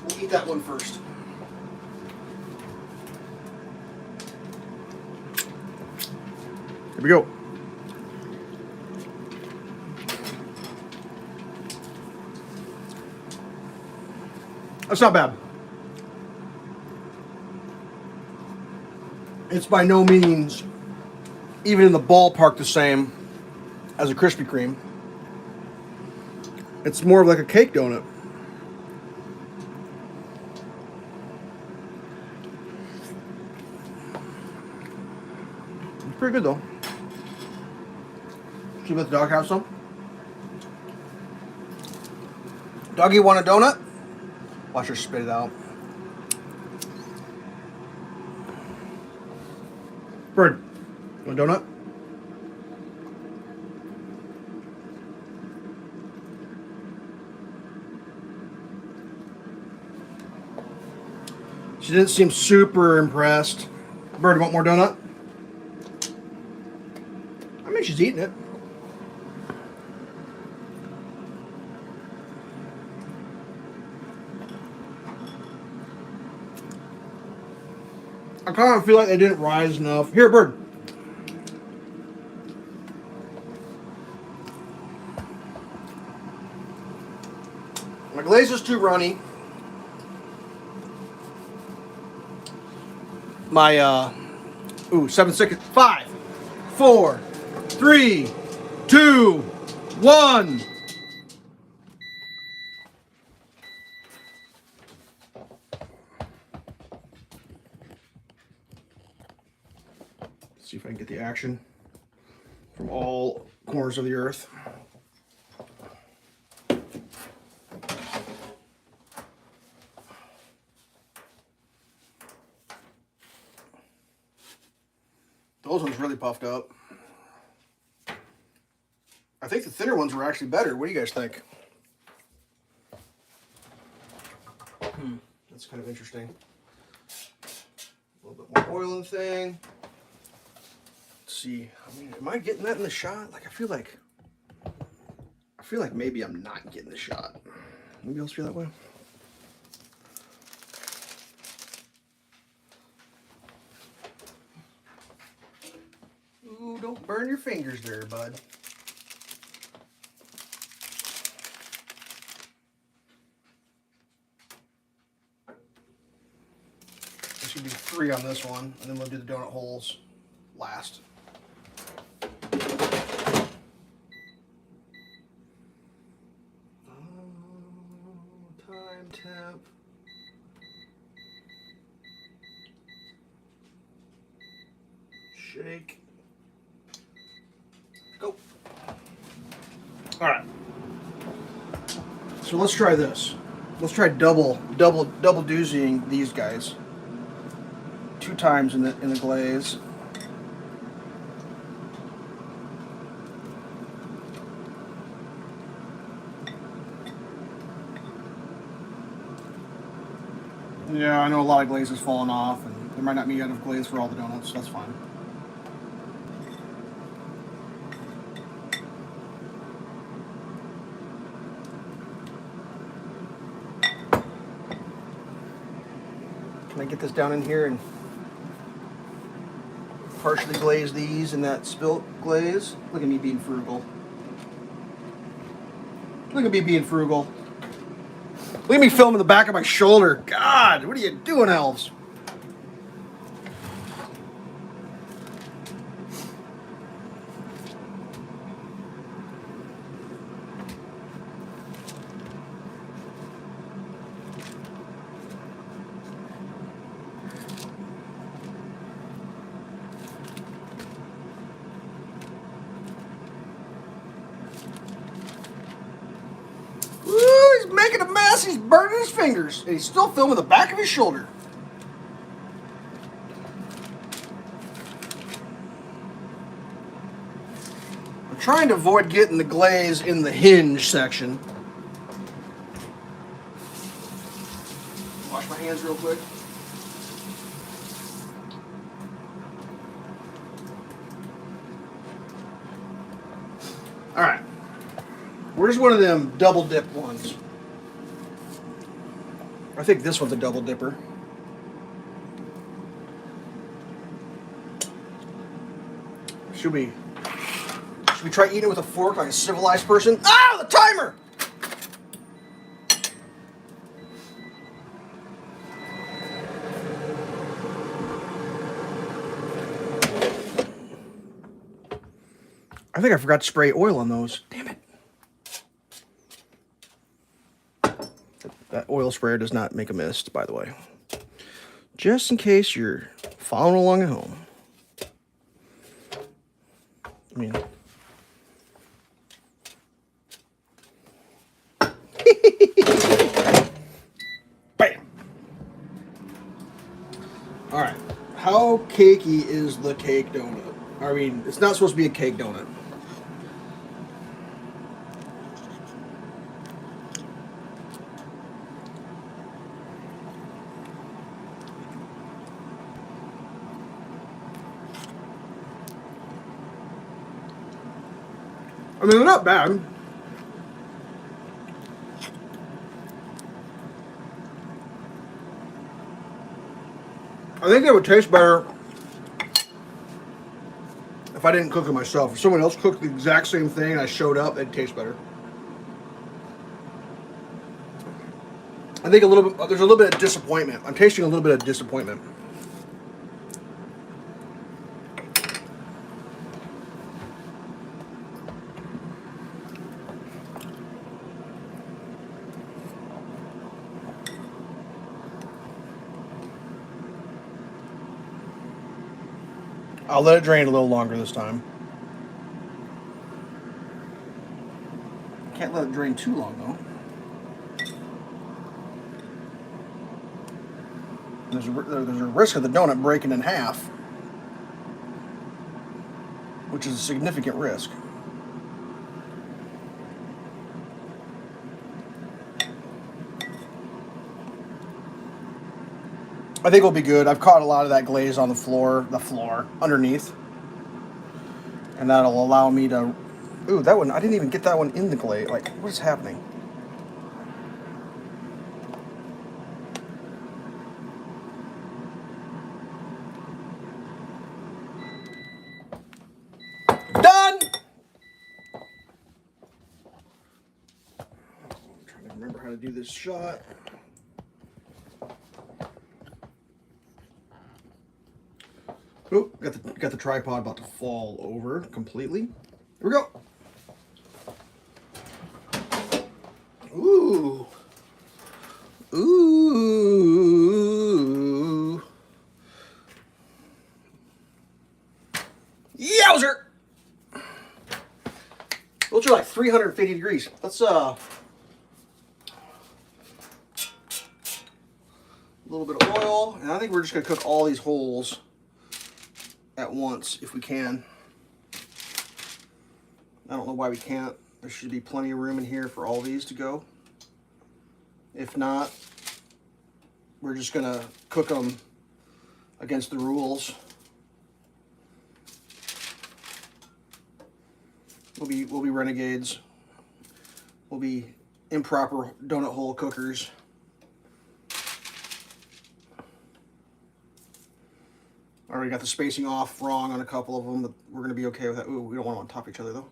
[SPEAKER 1] we'll eat that one first. Here we go. That's not bad. It's by no means even in the ballpark the same as a Krispy Kreme. It's more of like a cake donut. It's pretty good though. Should we let the dog have some? Doggy, want a donut? Watch her spit it out. Bird, want a donut? She didn't seem super impressed. Bird, want more donut? I mean, she's eating it. I kind of feel like they didn't rise enough. Here, Bird. My glaze is too runny. My 7 seconds. 5, 4, 3, 2, 1. See if I can get the action from all corners of the earth. Those ones really puffed up. I think the thinner ones were actually better. What do you guys think? That's kind of interesting. A little bit more oil in the thing. Let's see. I mean, am I getting that in the shot? Like, I feel like maybe I'm not getting the shot. Maybe else feel that way. Ooh, don't burn your fingers there, bud. There should be 3 on this one, and then we'll do the donut holes last. Time temp. Shake. Go. All right. So let's try this. Let's try double doozying these guys. 2 times in the glaze. Yeah, I know a lot of glaze is falling off, and there might not be enough glaze for all the donuts. That's fine. Can I get this down in here and partially glaze these in that spilt glaze? Look at me being frugal. Look at me being frugal. Leave me filming the back of my shoulder. God, what are you doing, Elves? Ooh, he's making a mess. He's burning his fingers. And he's still filming the back of his shoulder. I'm trying to avoid getting the glaze in the hinge section. Wash my hands real quick. All right. Where's one of them double dip ones? I think this one's a double dipper. Should we try eating it with a fork like a civilized person? Ah, the timer! I think I forgot to spray oil on those. Damn it. That oil sprayer does not make a mist, by the way. Just in case you're following along at home. I mean... Bam! Alright. How cakey is the cake donut? I mean, it's not supposed to be a cake donut. I mean, they're not bad. I think they would taste better if I didn't cook it myself. If someone else cooked the exact same thing and I showed up, they'd taste better. I think there's a little bit of disappointment. I'm tasting a little bit of disappointment. I'll let it drain a little longer this time. Can't let it drain too long, though. There's a risk of the donut breaking in half, which is a significant risk. I think it'll be good. I've caught a lot of that glaze on the floor underneath. And that'll allow me to... Ooh, that one, I didn't even get that one in the glaze. Like, what is happening? Done! I'm trying to remember how to do this shot. Oh, got the tripod about to fall over completely. Here we go. Ooh. Ooh. Yowzer! Those are like 350 degrees. Let's a little bit of oil, and I think we're just gonna cook all these holes at once if we can. I don't know why we can't. There should be plenty of room in here for all these to go. If not, we're just gonna cook them against the rules. We'll be renegades. We'll be improper donut hole cookers. Already got the spacing off wrong on a couple of them, but we're going to be okay with that. Ooh, we don't want them on top of each other, though.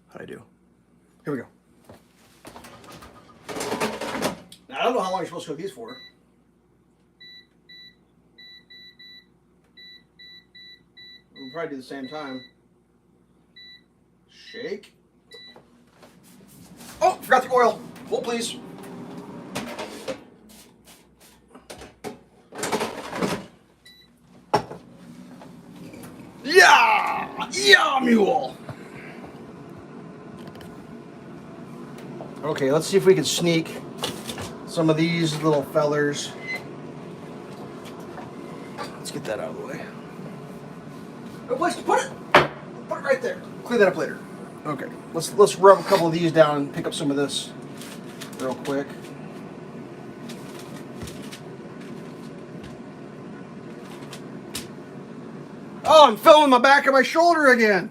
[SPEAKER 1] How'd I do? Here we go. Now, I don't know how long you're supposed to cook these for. We'll probably do the same time. Shake. Oh, forgot the oil. Hold, please. Yeah! Yeah, mule! Okay, let's see if we can sneak some of these little fellers. Let's get that out of the way. No place to put it. Put it right there. Clean that up later. Okay, let's rub a couple of these down and pick up some of this real quick. Oh, I'm filming my back of my shoulder again.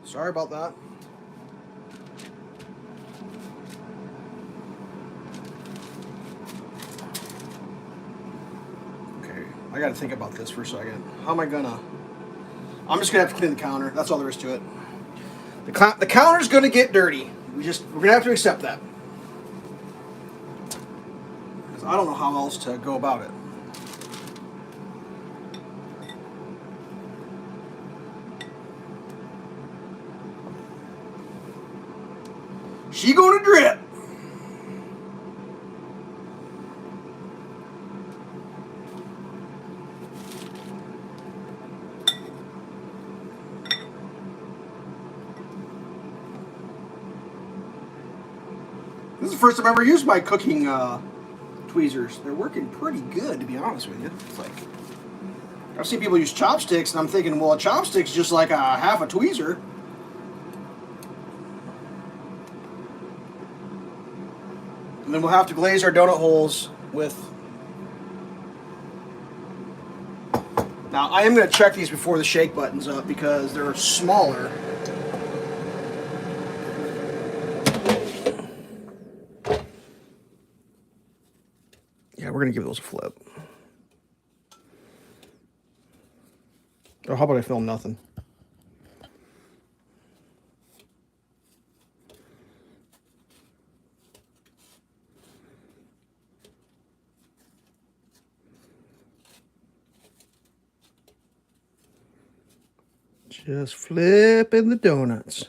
[SPEAKER 1] Sorry about that. Okay, I got to think about this for a second. How am I gonna? I'm just gonna have to clean the counter. That's all there is to it. The counter's gonna get dirty. We're gonna have to accept that. Because I don't know how else to go about it. She gonna drip. This is the first time I've ever used my cooking tweezers. They're working pretty good, to be honest with you. It's like, I've seen people use chopsticks, and I'm thinking, well, a chopstick's just like a half a tweezer. And then we'll have to glaze our donut holes with... Now, I am going to check these before the shake button's up because they're smaller. Yeah, we're going to give those a flip. Oh, how about I film nothing? Just flipping the donuts.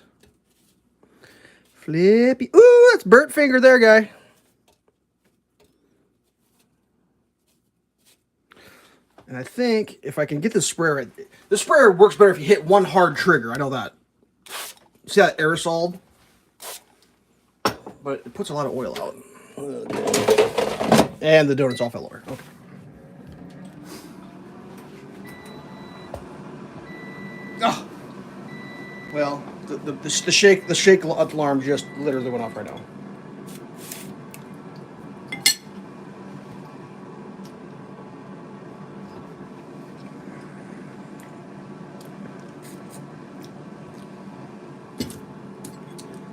[SPEAKER 1] Flippy. Ooh, that's burnt finger there, guy. And I think if I can get the sprayer, the sprayer works better if you hit one hard trigger. I know that. See that aerosol? But it puts a lot of oil out. And the donuts all fell over. Okay. Oh. Well, the shake alarm just literally went off right now.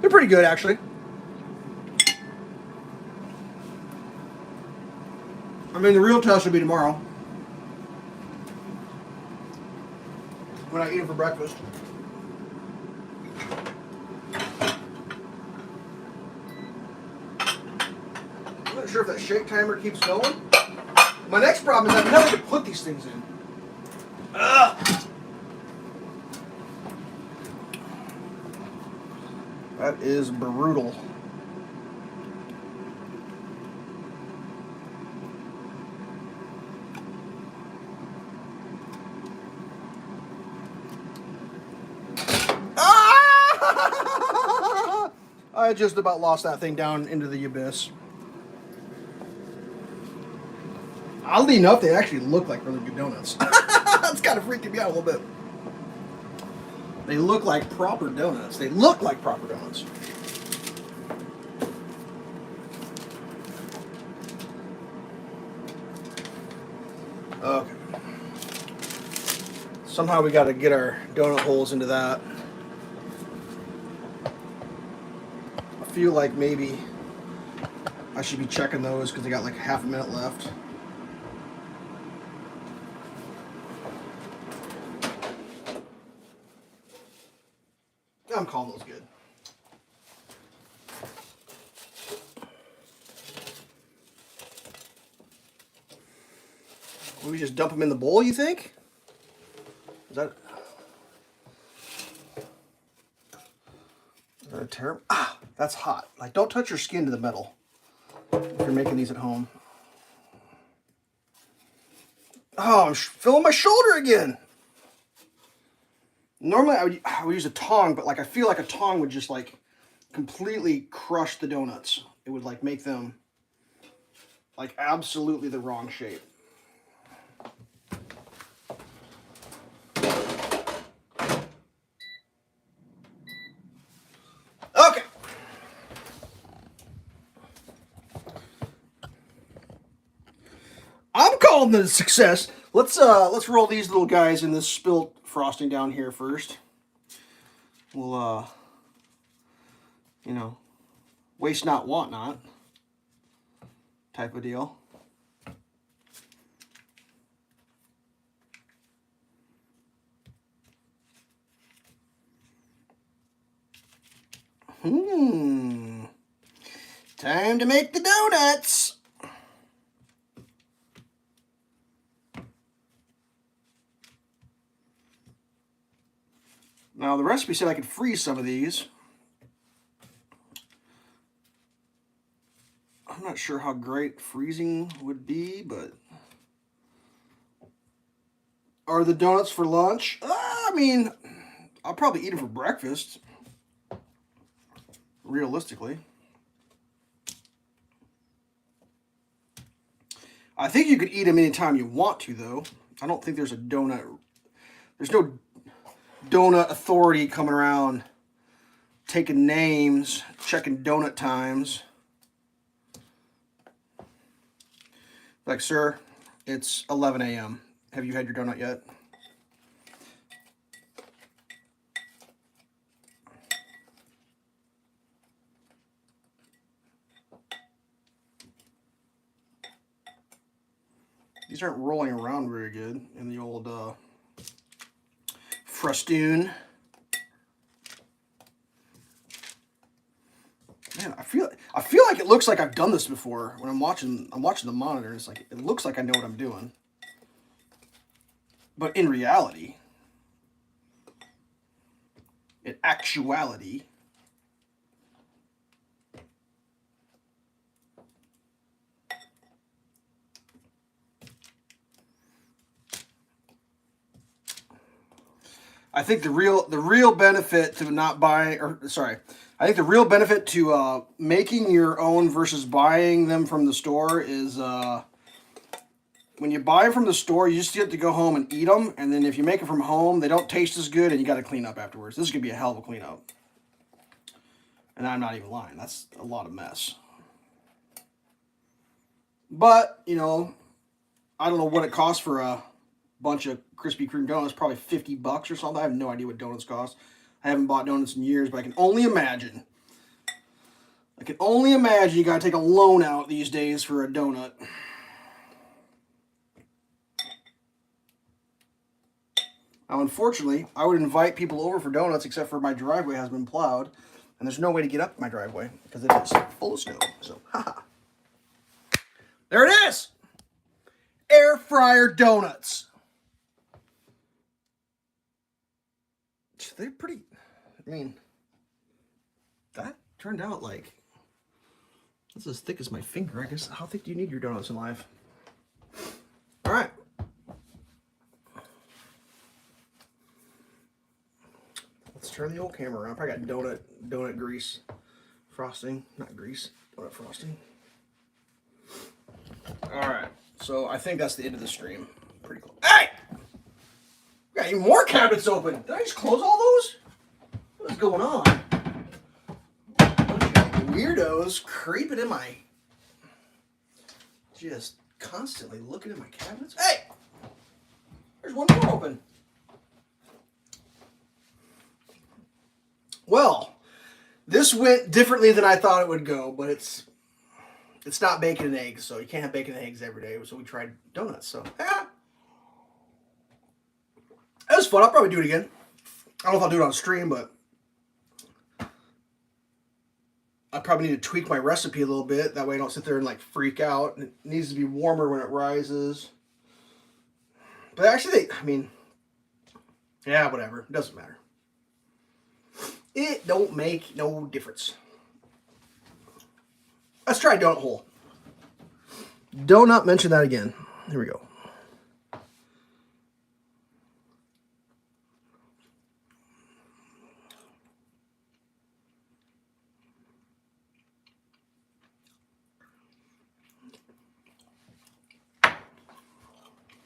[SPEAKER 1] They're pretty good, actually. I mean, the real test will be tomorrow when I eat them for breakfast. I'm not sure if that shake timer keeps going. My next problem is I've never to put these things in. Ugh. That is brutal. Ah! I just about lost that thing down into the abyss. Oddly enough, they actually look like really good donuts. That's kind of freaking me out a little bit. They look like proper donuts. They look like proper donuts. Okay. Somehow we got to get our donut holes into that. I feel like maybe I should be checking those because they got like half a minute left. I'm calling those good. Will we just dump them in the bowl, you think? Is that a terrible? Ah, that's hot. Like, don't touch your skin to the metal if you're making these at home. Oh, I'm feeling my shoulder again. Normally I would use a tong, but like I feel like a tong would just like completely crush the donuts. It would like make them like absolutely the wrong shape. Okay. I'm calling this a success. Let's roll these little guys in this spilt frosting down here first. We'll you know, waste not, want not type of deal. Time to make the donuts. Now the recipe said I could freeze some of these. I'm not sure how great freezing would be, but are the donuts for lunch? I mean, I'll probably eat them for breakfast, realistically. I think you could eat them anytime you want to, though. I don't think there's no donut authority coming around taking names, checking donut times. Like, sir, it's 11 a.m. Have you had your donut yet? These aren't rolling around very good in the old Frustoon. Man, I feel like it looks like I've done this before when I'm watching the monitor. It's like it looks like I know what I'm doing. But in reality, in actuality, I think the real benefit to not buy, or sorry, I think the real benefit to making your own versus buying them from the store is when you buy them from the store, you just get to go home and eat them, and then if you make them from home, they don't taste as good, and you got to clean up afterwards. This is gonna be a hell of a cleanup, and I'm not even lying. That's a lot of mess. But you know, I don't know what it costs for a bunch of Krispy Kreme donuts, probably $50 or something. I have no idea what donuts cost. I haven't bought donuts in years, but I can only imagine. You gotta take a loan out these days for a donut. Now, unfortunately, I would invite people over for donuts, except for my driveway has been plowed, and there's no way to get up my driveway because it is full of snow. So, haha. There it is! Air fryer donuts. They're pretty, I mean, that turned out like, that's as thick as my finger, I guess. How thick do you need your donuts in life? All right. Let's turn the old camera around. I got donut grease frosting, not grease, donut frosting. All right, so I think that's the end of the stream. Pretty close. Hey! We got even more cabinets open. Did I just close all those? What is going on? Weirdos creeping in my... Just constantly looking at my cabinets. Hey! There's one more open. Well, this went differently than I thought it would go, but it's not bacon and eggs, so you can't have bacon and eggs every day. So we tried donuts, so... That was fun. I'll probably do it again. I don't know if I'll do it on stream, but I probably need to tweak my recipe a little bit. That way I don't sit there and like freak out. It needs to be warmer when it rises. But actually, I mean, yeah, whatever. It doesn't matter. It don't make no difference. Let's try donut hole. Do not mention that again. Here we go.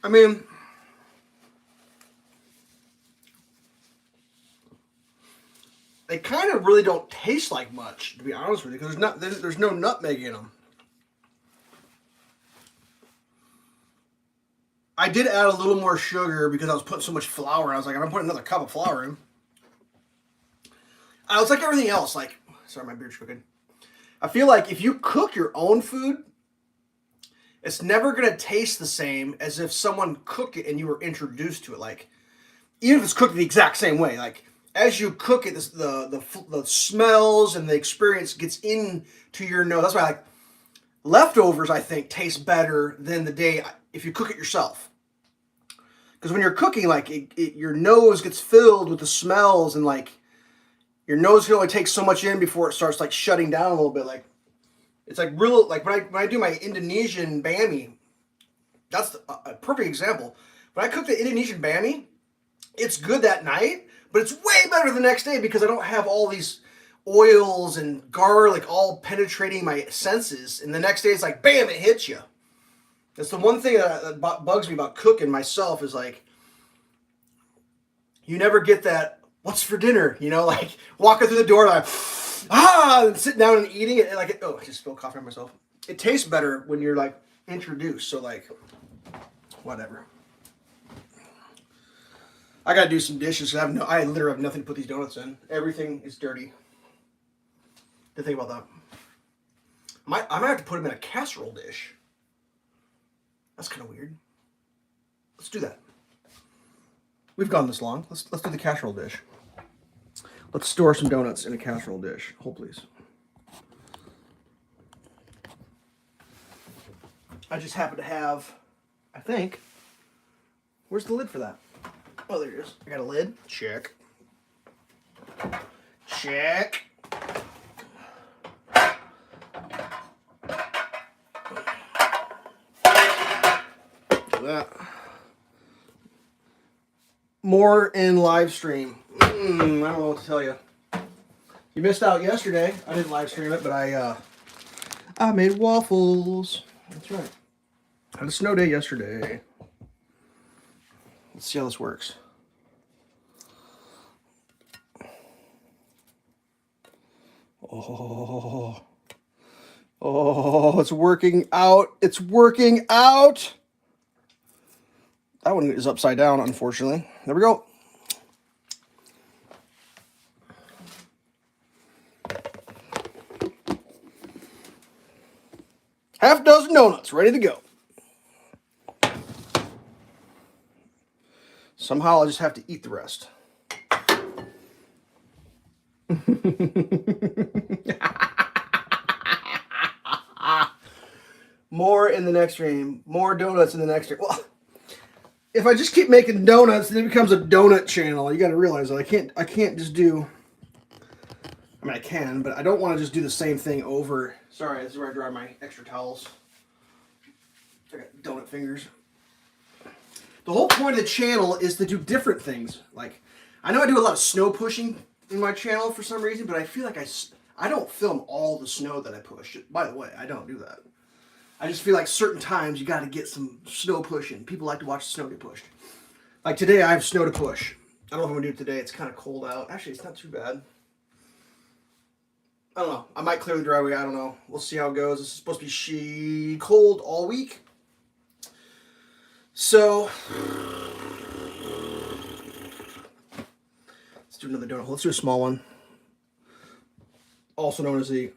[SPEAKER 1] I mean, they kind of really don't taste like much, to be honest with you, because there's no nutmeg in them. I did add a little more sugar because I was putting so much flour. I was like, I'm putting another cup of flour in. I was like everything else. Like, sorry, my beard's cooking. I feel like if you cook your own food, it's never gonna taste the same as if someone cooked it and you were introduced to it. Like, even if it's cooked the exact same way, like as you cook it, the smells and the experience gets into your nose. That's why like leftovers, I think, taste better than the day if you cook it yourself. Because when you're cooking, like your nose gets filled with the smells, and like your nose can only take so much in before it starts like shutting down a little bit. Like it's like real. Like when I do my Indonesian bami, that's a perfect example. When I cook the Indonesian bami, it's good that night, but it's way better the next day because I don't have all these oils and garlic all penetrating my senses. And the next day it's like, bam, it hits you. That's the one thing that bugs me about cooking myself is like, you never get that, what's for dinner? You know, like walking through the door and and sitting down and eating it. And like, oh, I just spilled coffee on myself. It tastes better when you're like introduced. So like, whatever. I gotta do some dishes. I literally have nothing to put these donuts in. Everything is dirty. Didn't think about that. I might have to put them in a casserole dish. That's kind of weird. Let's do that. We've gone this long. Let's do the casserole dish. Let's store some donuts in a casserole dish. Hold please. I just happen to have, I think, where's the lid for that? Oh, there it is. I got a lid. Check. Check. That. More in live stream. I don't know what to tell you. You missed out yesterday. I didn't live stream it, but I made waffles. That's right. Had a snow day yesterday. Let's see how this works. Oh, it's working out. It's working out. That one is upside down, unfortunately. There we go. Half dozen donuts ready to go. Somehow I'll just have to eat the rest. More in the next stream. More donuts in the next stream. Well, if I just keep making donuts, then it becomes a donut channel. You got to realize that I can't just do. I mean, I can, but I don't want to just do the same thing over. Sorry, this is where I dry my extra towels. I got donut fingers. The whole point of the channel is to do different things. Like, I know I do a lot of snow pushing in my channel for some reason, but I feel like I don't film all the snow that I push. By the way, I don't do that. I just feel like certain times you got to get some snow pushing. People like to watch the snow get pushed. Like today, I have snow to push. I don't know if I'm going to do it today. It's kind of cold out. Actually, it's not too bad. I don't know. I might clear the driveway. I don't know. We'll see how it goes. This is supposed to be cold all week. So, let's do another donut. Let's do a small one. Also known as the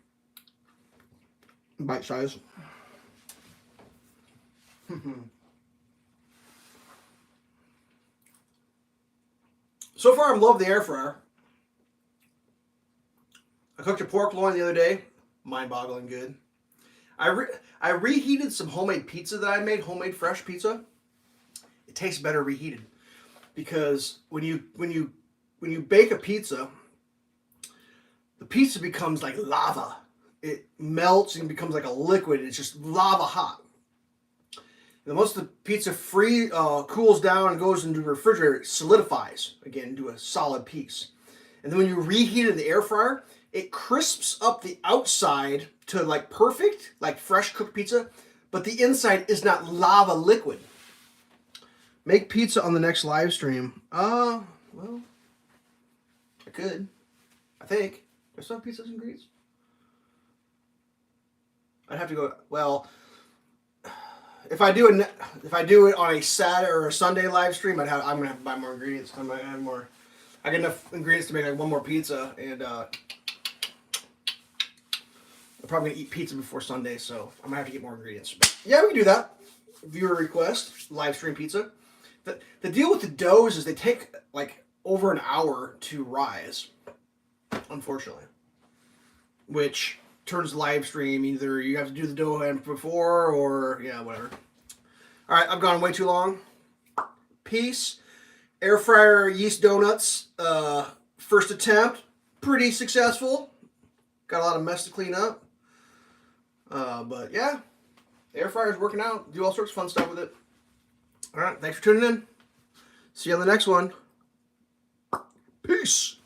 [SPEAKER 1] bite size. So far, I'm loving the air fryer. I cooked a pork loin the other day. mind-boggling good. I reheated some homemade pizza that I made, homemade fresh pizza. It tastes better reheated because when you bake a pizza, the pizza becomes like lava. It melts and becomes like a liquid. It's just lava hot. And once the pizza cools down and goes into the refrigerator, it solidifies again into a solid piece. And then when you reheat it in the air fryer, it crisps up the outside to like perfect, like fresh cooked pizza, but the inside is not lava liquid. Make pizza on the next live stream. Well, I could. I think. There's some pizza's ingredients. I'd have to go. Well, if I do it on a Saturday or a Sunday live stream, I'm gonna have to buy more ingredients. I might have more. I get enough ingredients to make like one more pizza, and I'm probably gonna eat pizza before Sunday, so I'm gonna have to get more ingredients. But yeah, we can do that. Viewer request, live stream pizza. The deal with the doughs is they take like over an hour to rise, unfortunately, which turns live stream either you have to do the dough before or yeah, whatever. All right, I've gone way too long. Peace. Air fryer yeast donuts, first attempt, pretty successful. Got a lot of mess to clean up. But yeah, the air fryer's working out. Do all sorts of fun stuff with it. All right, thanks for tuning in. See you on the next one. Peace.